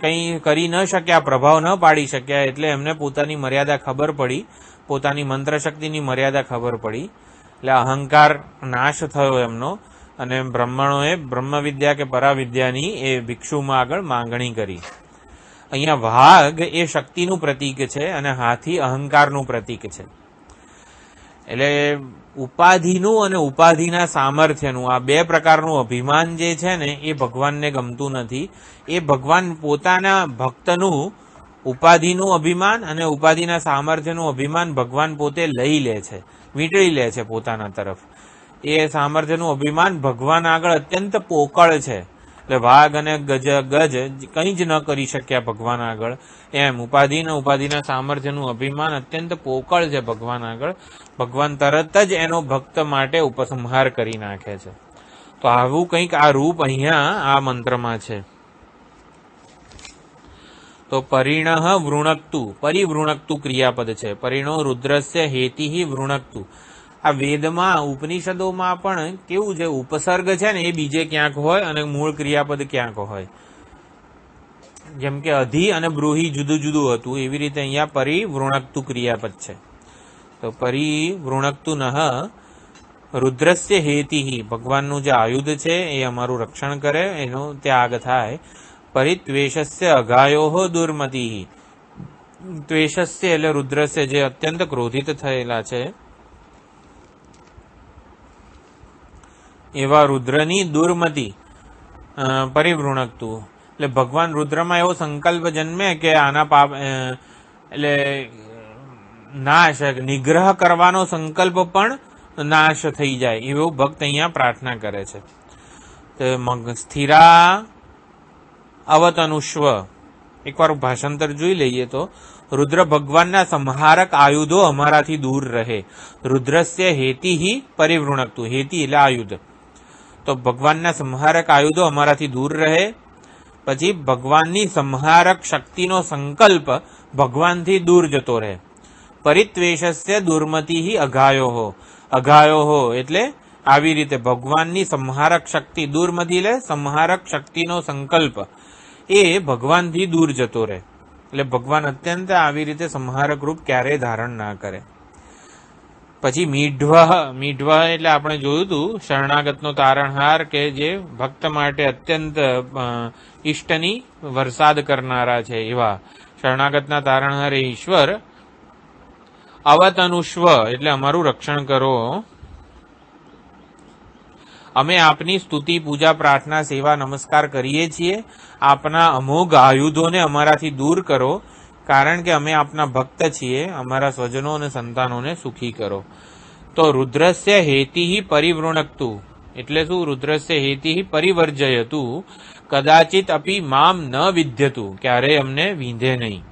કંઈ કરી ન શક્યા, પ્રભાવ ન પાડી શક્યા. એટલે એમને પોતાની મર્યાદા ખબર પડી, પોતાની મંત્ર શક્તિની મર્યાદા ખબર પડી. એટલે અહંકાર નાશ થયો એમનો. અને બ્રાહ્મણોએ બ્રહ્મવિદ્યા કે પરાવિદ્યાની એ ભિક્ષુમાં આગળ માંગણી કરી. અહીંયા વાઘ એ શક્તિનું પ્રતીક છે અને હાથી અહંકારનું પ્રતીક છે. એટલે ઉપાધિનું અને ઉપાધિના સામર્થ્યનું આ બે પ્રકારનું અભિમાન જે છે ને એ ભગવાનને ગમતું નથી. એ ભગવાન પોતાના ભક્તનું ઉપાધિનું અભિમાન અને ઉપાધિના સામર્થ્યનું અભિમાન ભગવાન પોતે લઈ લે છે, વીંટળી લે છે પોતાના તરફ. એ સામર્થ્યનું અભિમાન ભગવાન આગળ અત્યંત પોકળ છે. એટલે વાઘ અને ગજ કંઈ જ ન કરી શક્યા ભગવાન આગળ. એમ ઉપાધિના સામર્થ્યનું અભિમાન અત્યંત પોકળ છે ભગવાન આગળ. ભગવાન તરત જ એનો ભક્ત માટે ઉપસંહાર કરી નાખે છે. તો આવું કંઈક આ રૂપ અહીંયા આ મંત્રમાં છે. તો પરિણઃ વૃણક્તુ, પરિવૃણક્તુ ક્રિયાપદ છે. પરિણો રુદ્રસ્ય હેતિઃ વૃણક્તુ. આ વેદમાં ઉપનિષદોમાં પણ કેવું છે, ઉપસર્ગ છે ને એ બીજે ક્યાંક હોય અને મૂળ ક્રિયાપદ ક્યાંક હોય. જેમ કે અધિ અને બ્રૂહી જુદું જુદું હતું, એવી રીતે અહીંયા પરિવૃણક્તુ ક્રિયાપદ છે. તો પરિવૃણક્તુ નઃ રુદ્રસ્ય હેતિઃ, ભગવાનનું જે આયુધ છે એ અમારું રક્ષણ કરે, એનો ત્યાગ થાય. પરિત્વેષસ્ય અઘાયોઃ દુર્મતિઃ, ત્વેષસ્ય એટલે રુદ્રસ્ય જે અત્યંત ક્રોધિત થયેલા છે એવા રુદ્રની દુર્મતિ પરિવૃણક્તુ. એટલે ભગવાન રુદ્રમાં એવો સંકલ્પ જન્મે કે આના પાપ એટલે નાશ, નિગ્રહ કરવાનો સંકલ્પ પણ નાશ થઈ જાય એવો ભક્ત અહીંયા પ્રાર્થના કરે છે. સ્થિરા અવતનુષ્વ, એકવાર ભાષાંતર જોઈ લઈએ તો, રુદ્ર ભગવાનના સંહારક આયુધો અમારાથી દૂર રહે. રુદ્રસ્ય હેતિઃ પરિવૃણક્તુ, હેતિ એટલે આયુધ. તો ભગવાનના સંહારક આયુધો અમારાથી દૂર રહે. પછી ભગવાનની સંહારક શક્તિનો સંકલ્પ ભગવાનથી દૂર જતો રહે. પરિત્વેષસ્ય દુર્મતિઃ અઘાયોઃ, અઘાયોઃ એટલે આવી રીતે ભગવાનની સંહારક શક્તિ, દુર્મતિ એટલે સંહારક શક્તિનો સંકલ્પ એ ભગવાનથી દૂર જતો રહે. એટલે ભગવાન અત્યંત આવી રીતે સંહારક રૂપ ક્યારેય ધારણ ના કરે. પછી મીઢવ એટલે આપણે જોયું હતું શરણાગતનો તારણહાર, કે જે ભક્ત માટે અત્યંત ઈષ્ટની વરસાદ કરનારા છે એવા શરણાગતના તારણહાર એ ઈશ્વર. અવતનુષ્વ એટલે અમારું રક્ષણ કરો. અમે આપની સ્તુતિ, પૂજા, પ્રાર્થના, સેવા, નમસ્કાર કરીએ છીએ. આપના અમોઘ આયુધોને અમારાથી દૂર કરો, કારણ કે અમે આપના ભક્ત છીએ. અમારા સ્વજનો અને સંતાનોને સુખી કરો. તો રુદ્રસ્ય હેતિહિ પરિવૃણક્તુ એટલે શું? રુદ્રસ્ય હેતિહિ પરિવર્જયતુ કદાચિત અપી મામ ન વિદ્યતુ, ક્યારેય અમને વિંધે નહીં.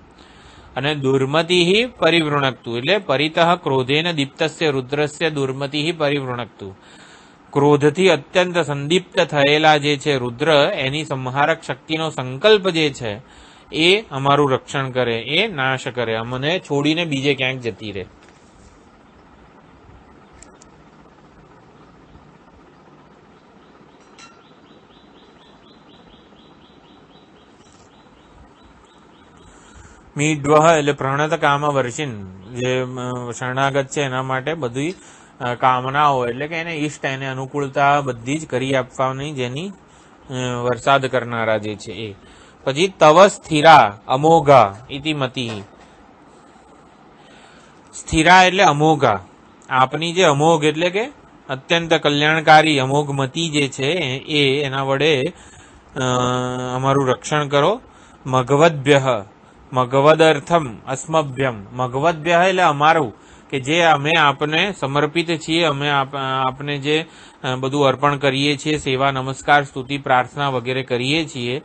અને દુર્મતિહિ પરિવૃણક્તુ એટલે પરિતઃ ક્રોધેન દીપ્તસ્ય રુદ્રસ્ય દુર્મતિહિ પરિવૃણક્તુ, ક્રોધથી અત્યંત સંદીપ્ત થયેલા જે છે રુદ્ર, એની સંહારક શક્તિનો સંકલ્પ જે છે એ અમારું રક્ષણ કરે, એ નાશ કરે, અમને છોડીને બીજે ક્યાંક જતી રહે. મીઢ્વ એટલે પ્રણત કામ વર્ષિન, જે શરણાગત છે એના માટે બધી કામનાઓ એટલે કે એને ઈષ્ટ, એને અનુકૂળતા બધી જ કરી આપવાની, જેની વરસાદ કરનારા જે છે એ. પછી તવ સ્થિરા અમોઘા ઇતિ મતિ. સ્થિરા એટલે અમોઘા, આપની જે અમોઘ એટલે કે અત્યંત કલ્યાણકારી અમોઘ મતિ જે છે એ, એના વડે અમારું રક્ષણ કરો. મઘવદ્ભ્ય મઘવદર્થમ અસ્મભ્યમ, મઘવદ્ભ્ય એટલે અમારું, કે જે અમે આપને સમર્પિત છીએ, અમે આપને જે બધું અર્પણ કરીએ છીએ, સેવા, નમસ્કાર, સ્તુતિ, પ્રાર્થના વગેરે કરીએ છીએ,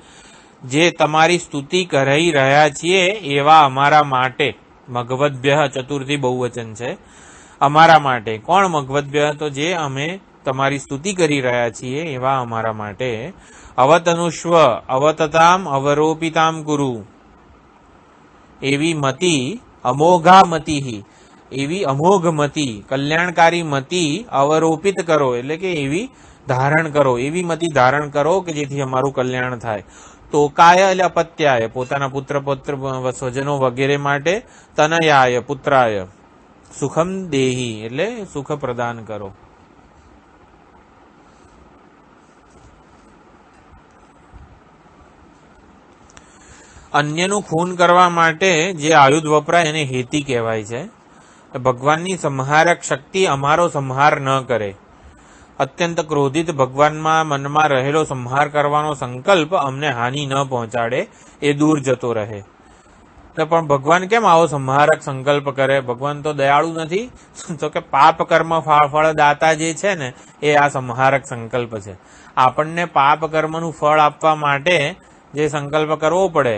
જે તમારી સ્તુતિ કરી રહ્યા છીએ એવા અમારા માટે. મઘવદ્ભ્ય ચતુર્થી બહુવચન છે, અમારા માટે. કોણ મઘવદ્ભ્ય? તો જે અમે તમારી સ્તુતિ કરી રહ્યા છીએ એવા અમારા માટે. અવતનુષ્વ અવતતામ અવરોપિતામ ગુરુ, એવી મતિ અમોઘા મતિ, એવી અમોઘ મતિ, કલ્યાણકારી મતિ અવરોપિત કરો એટલે કે એવી ધારણ કરો, એવી મતિ ધારણ કરો કે જેથી અમારું કલ્યાણ થાય. તોકાય એટલે અપત્યાય, પોતાના પુત્ર સ્વજનો વગેરે માટે. તનયાય પુત્રાય, સુખમ દેહી એટલે સુખ પ્રદાન કરો. અન્યનું ખૂન કરવા માટે જે આયુધ વપરાય એને હેતી કહેવાય છે. ભગવાનની સંહારક શક્તિ અમારો સંહાર ન કરે. અત્યંત ક્રોધિત ભગવાનમાં મનમાં રહેલો સંહાર કરવાનો સંકલ્પ અમને હાનિ ન પહોંચાડે, એ દૂર જતો રહે. પણ ભગવાન કેમ આવો સંહારક સંકલ્પ કરે? ભગવાન તો દયાળુ નથી? તો કે પાપ કર્મ ફળદાતા જે છે ને એ આ સંહારક સંકલ્પ છે. આપણને પાપ કર્મનું ફળ આપવા માટે જે સંકલ્પ કરવો પડે,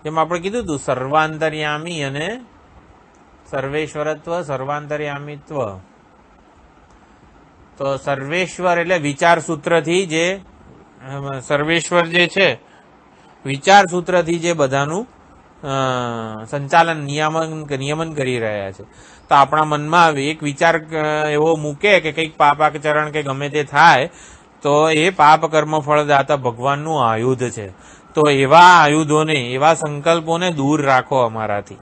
જેમ આપણે કીધું હતું સર્વાંતર્યામી અને સર્વેશ્વરત્વ, સર્વાંતર્યામિત્વ. તો સર્વેશ્વર એટલે વિચાર સૂત્રથી, જે સર્વેશ્વર જે છે વિચાર સૂત્રથી જે બધાનું સંચાલન નિયમન કરી રહ્યા છે. તો આપણા મનમાં એક વિચાર એવો મૂકે કે કંઈક પાપાચરણ કે ગમે તે થાય, તો એ પાપ કર્મ ફળદાતા ભગવાનનું આયુધ છે. તો એવા આયુધોને, એવા સંકલ્પોને દૂર રાખો અમારાથી.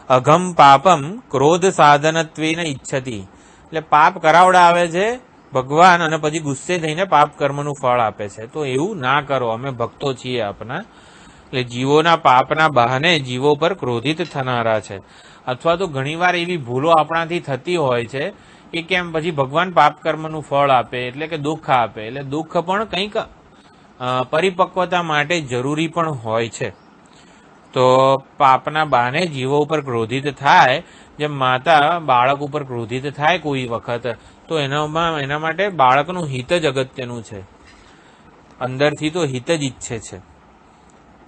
અઘમ પાપમ ક્રોધ સાધનત્વેન ઈચ્છતિ, એટલે પાપ કરાવડાવે છે ભગવાન અને પછી ગુસ્સે થઈને પાપ કર્મનું ફળ આપે છે. તો એવું ના કરો, અમે ભક્તો છીએ આપના. એટલે જીવોના પાપના બહાને જીવો પર ક્રોધિત થનારા છે. અથવા તો ઘણીવાર એવી ભૂલો આપણાથી થતી હોય છે કે કેમ પછી ભગવાન પાપ કર્મનું ફળ આપે એટલે કે દુઃખ આપે. એટલે દુઃખ પણ કંઈક પરિપક્વતા માટે જરૂરી પણ હોય છે. તો પાપના બહાને જીવો ઉપર ક્રોધિત થાય, જેમ માતા બાળક ઉપર ક્રોધિત થાય કોઈ વખત, તો એના માટે બાળકનું હિત જ અગત્યનું છે. અંદરથી તો હિત જ ઈચ્છે છે.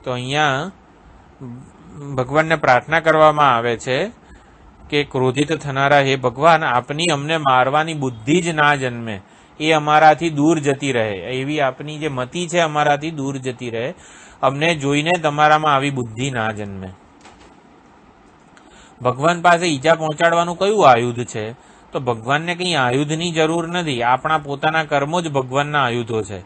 તો અહીંયા ભગવાનને પ્રાર્થના કરવામાં આવે છે કે ક્રોધિત થનારા હે ભગવાન, આપની અમને મારવાની બુદ્ધિ જ ના જન્મે, એ અમારાથી દૂર જતી રહે. એવી આપની જે મતિ છે અમારાથી દૂર જતી રહે. અમને જોઈને તમારામાં આવી બુદ્ધિ ના જન્મે. ભગવાન પાસે ઈજા પહોંચાડવાનું કયું આયુધ છે? તો ભગવાનને કંઈ આયુધની જરૂર નથી. આપણા પોતાના કર્મો જ ભગવાનના આયુધો છે.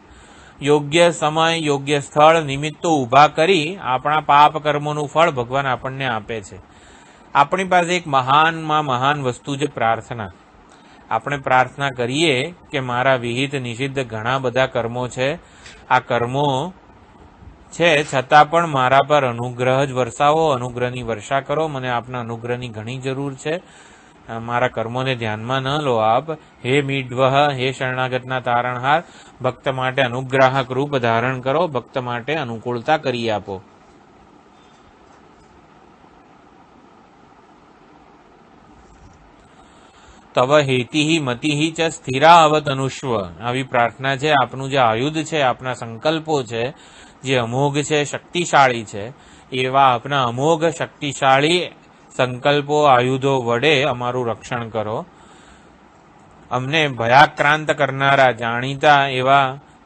યોગ્ય સમય, યોગ્ય સ્થળ, નિમિત્તો ઊભા કરી આપણા પાપ કર્મોનું ફળ ભગવાન આપણને આપે છે. આપણી પાસે એક મહાન વસ્તુ છે પ્રાર્થના. આપણે પ્રાર્થના કરીએ કે મારા વિહિત નિષિદ્ધ ઘણા બધા કર્મો છે, આ કર્મો છે છતાં પણ મારા પર અનુગ્રહ જ વરસાવો, અનુગ્રહની વર્ષા કરો, મને આપના અનુગ્રહની ઘણી જરૂર છે, મારા કર્મોને ધ્યાનમાં ન લો આપ. હે મીઢવહ, હે શરણાગતના તારણહાર, ભક્ત માટે અનુગ્રાહક રૂપ ધારણ કરો, ભક્ત માટે અનુકૂળતા કરી આપો. તવ હેતિહિ મતિહિ ચ સ્થિરા અવતનુષ્વ. આવી પ્રાર્થના છે. આપનું જે આયુધ છે, આપના સંકલ્પો છે, જે અમોઘ છે, શક્તિશાળી છે, એવા આપના અમોઘ શક્તિશાળી સંકલ્પો આયુધો વડે અમારું રક્ષણ કરો. અમને ભયાક્રાંત કરનારા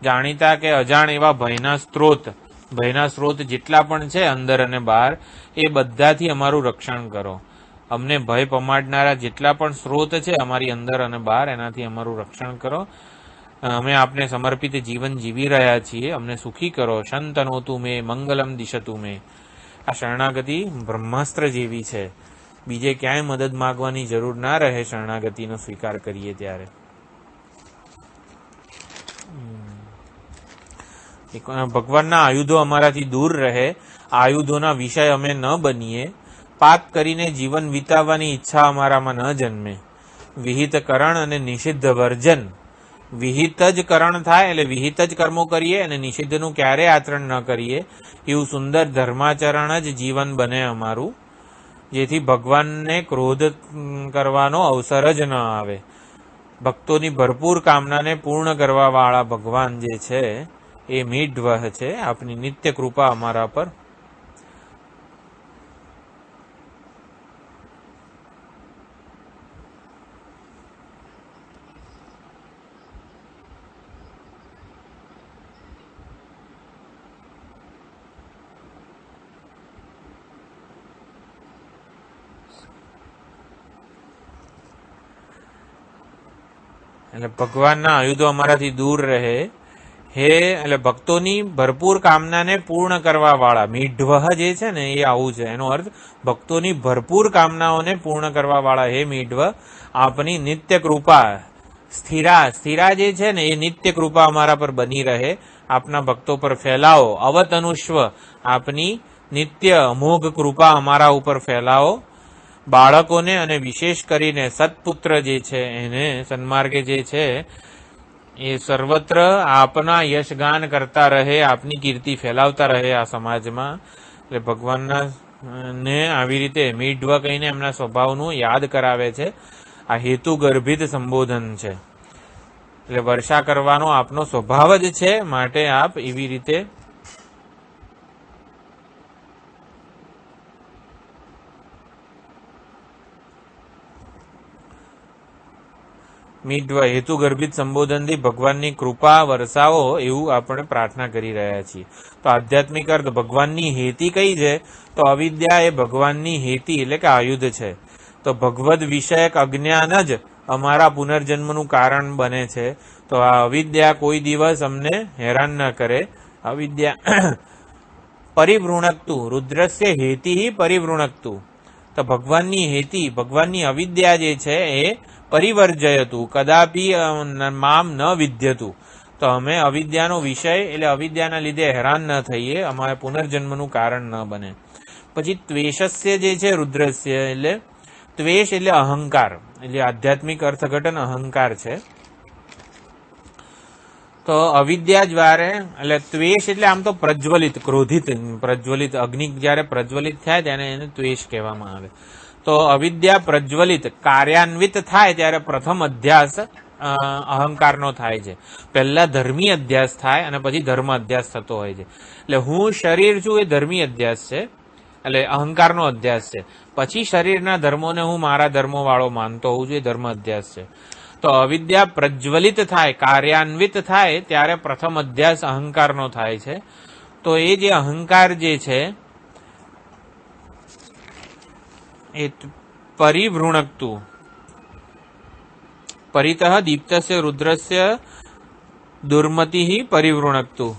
જાણીતા કે અજાણ એવા ભયના સ્ત્રોત જેટલા પણ છે અંદર અને બહાર, એ બધાથી અમારું રક્ષણ કરો. અમને ભય પમાડનારા જેટલા પણ સ્ત્રોત છે અમારી અંદર અને બહાર, એનાથી અમારું રક્ષણ કરો. અમે આપને સમર્પિત જીવન જીવી રહ્યા છીએ, અમને સુખી કરો. શંતનોતુ મે મંગલમ દિશતુ મે. આ શરણાગતિ બ્રહ્માસ્ત્ર જેવી છે. બીજે ક્યાંય મદદ માગવાની જરૂર ના રહે. શરણાગતિનો સ્વીકાર કરીએ ત્યારે ભગવાનના આયુધો અમારાથી દૂર રહે, આયુધોના વિષય અમે ન બનીએ, પાપ કરીને જીવન વિતાવવાની ઈચ્છા અમારામાં ન જન્મે. વિહિત કરણ અને નિષિદ્ધ વર્જન. વિહિત જ કરણ થાય એટલે વિહિત જ કર્મો કરીએ અને નિષિદ્ધનું ક્યારેય આચરણ ન કરીએ, એવું સુંદર ધર્માચરણ જ જીવન બને અમારું, જેથી ભગવાનને ક્રોધ કરવાનો અવસર જ ન આવે. ભક્તોની ભરપૂર કામનાને પૂર્ણ કરવા વાળા ભગવાન જે છે એ મીઢવહ છે. આપની નિત્ય કૃપા અમારા પર. એટલે ભગવાનના આયુધો અમારાથી દૂર રહે. હે એટલે ભક્તોની ભરપૂર કામનાને પૂર્ણ કરવા વાળા મીઢવહ જે છે ને એ આવું છે. એનો અર્થ ભક્તોની ભરપૂર કામનાઓને પૂર્ણ કરવા વાળા હે મીઢવ, આપની નિત્ય કૃપા સ્થિરા જે છે ને એ નિત્ય કૃપા અમારા પર બની રહે, આપના ભક્તો પર ફેલાવો. અવતનુષ્વ, આપની નિત્ય અમોઘ કૃપા અમારા ઉપર ફેલાવો. બાળકોને અને વિશેષ કરીને સત્પુત્ર જે છે એને સન્માર્ગે જે છે એ સર્વત્ર આપના યશગાન કરતા રહે, આપની કીર્તિ ફેલાવતા રહે આ સમાજમાં. એટલે ભગવાનના ને આવી રીતે મીઢવ કહીને એમના સ્વભાવનું યાદ કરાવે છે. આ હેતુ ગર્ભિત સંબોધન છે. એટલે વર્ષા કરવાનો આપનો સ્વભાવ જ છે, માટે આપ એવી રીતે મીઢવ હેતુ ગર્ભિત સંબોધનથી ભગવાનની કૃપા વરસાવો, એવું આપણે પ્રાર્થના કરી રહ્યા છીએ. તો આધ્યાત્મિક અર્થ ભગવાનની હેતી કઈ છે? તો અવિદ્યા એ ભગવાનની હેતી એટલે કે આયુધ છે. તો ભગવદ વિષયક અજ્ઞાન જ અમારા પુનર્જન્મનું કારણ બને છે. તો આ અવિદ્યા કોઈ દિવસ અમને હેરાન ન કરે. અવિદ્યા પરિવૃણકતુ રુદ્રસ્ય હેતિ પરિવૃણકતુ. તો ભગવાનની હેતી, ભગવાનની અવિદ્યા જે છે એ પરિવર્જયતું કદાપી મામ ન વિદ્યતું. તો અમે અવિદ્યાનો વિષય એટલે અવિદ્યાના લીધે હેરાન ન થઈએ, અમારે પુનર્જન્મનું કારણ ન બને. પછી ત્વેષસ્ય જે છે રુદ્રસ્ય એટલે ત્વેષ એટલે અહંકાર, એટલે આધ્યાત્મિક અર્થઘટન અહંકાર છે. તો અવિદ્યા દ્વારે એટલે ત્વેષ એટલે આમ તો પ્રજ્વલિત, ક્રોધિત, પ્રજ્વલિત અગ્નિ જયારે પ્રજ્વલિત થાય ત્યારે એને ત્વેષ કહેવામાં આવે. તો અવિદ્યા પ્રજ્વલિત કાર્યાન્વિત થાય ત્યારે પ્રથમ અધ્યાસ અહંકારનો થાય છે. પહેલા ધર્મી અધ્યાસ થાય અને પછી ધર્મ અધ્યાસ થતો હોય છે. એટલે હું શરીર છું એ ધર્મી અધ્યાસ છે, એટલે અહંકારનો અધ્યાસ છે. પછી શરીરના ધર્મોને હું મારા ધર્મો વાળો માનતો હોઉં છું, એ ધર્મ અધ્યાસ છે. તો અવિદ્યા પ્રજ્વલિત થાય, કાર્યાન્વિત થાય ત્યારે પ્રથમ અધ્યાસ અહંકારનો થાય છે. તો એ જે અહંકાર જે છે એ પરિવૃણકતું પરિતઃ દીપ્તસ્ય રુદ્રસ્ય દુર્મતિ પરિવૃણકતું.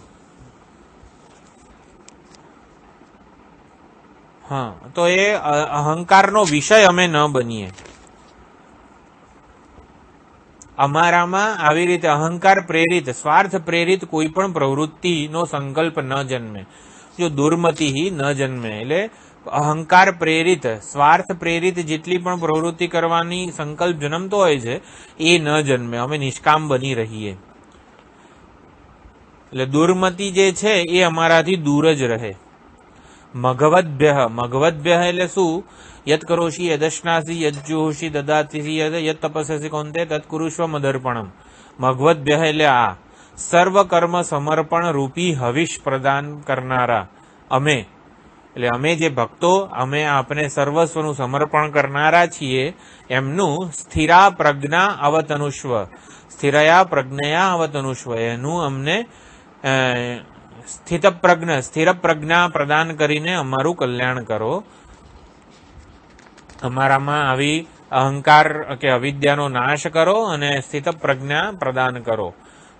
હા, તો એ અહંકારનો વિષય અમે ન બનીએ. અમારામાં આવી રીતે અહંકાર પ્રેરિત, સ્વાર્થ પ્રેરિત કોઈ પણ પ્રવૃત્તિનો સંકલ્પ ન જન્મે. જો દુર્મતિ ન જન્મે એટલે અહંકાર પ્રેરિત, સ્વાર્થ પ્રેરિત જેટલી પણ પ્રવૃત્તિ કરવાની સંકલ્પ જન્મતો હોય છે એ ન જન્મે. અમે નિષ્કામ બની રહીએ. એટલે દુર્મતિ જે છે એ અમારાથી દૂર જ રહે. મઘવદ્ભ્ય, મઘવદ્ભ્ય એટલે શું? યત કરોશી યદશ્નાસી યજ્જુહોશી દદાતિસી યત તપસ્યસી કોંતે તત્કુરુષ્વ મદર્પણમ. મઘવદ્ભ્ય એટલે આ સર્વ કર્મ સમર્પણ રૂપી હવિષ પ્રદાન કરનારા અમે. એટલે અમે જે ભક્તો, અમે આપણે સર્વસ્વનું સમર્પણ કરનારા છીએ, એમનું સ્થિરા પ્રજ્ઞા અવતનુષ્વ, સ્થિરયા પ્રજ્ઞયા અવતનુષ્વ, એનું અમને સ્થિર પ્રજ્ઞા પ્રદાન કરીને અમારું કલ્યાણ કરો. અમારામાં આવી અહંકાર કે અવિદ્યાનો નાશ કરો અને સ્થિત પ્રજ્ઞા પ્રદાન કરો.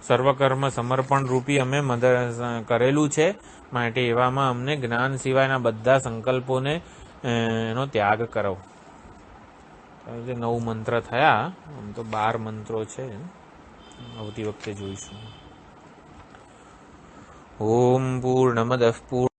સર્વકર્મ સમર્પણ રૂપી અમે કરેલું છે, માટે એવામાં અમને જ્ઞાન સિવાયના બધા સંકલ્પોને એનો ત્યાગ કરો. 9 મંત્ર થયા, આમ તો 12 મંત્રો છે, આવતી વખતે જોઈશું. ઓમ પૂર્ણમદઃ પૂર્ણ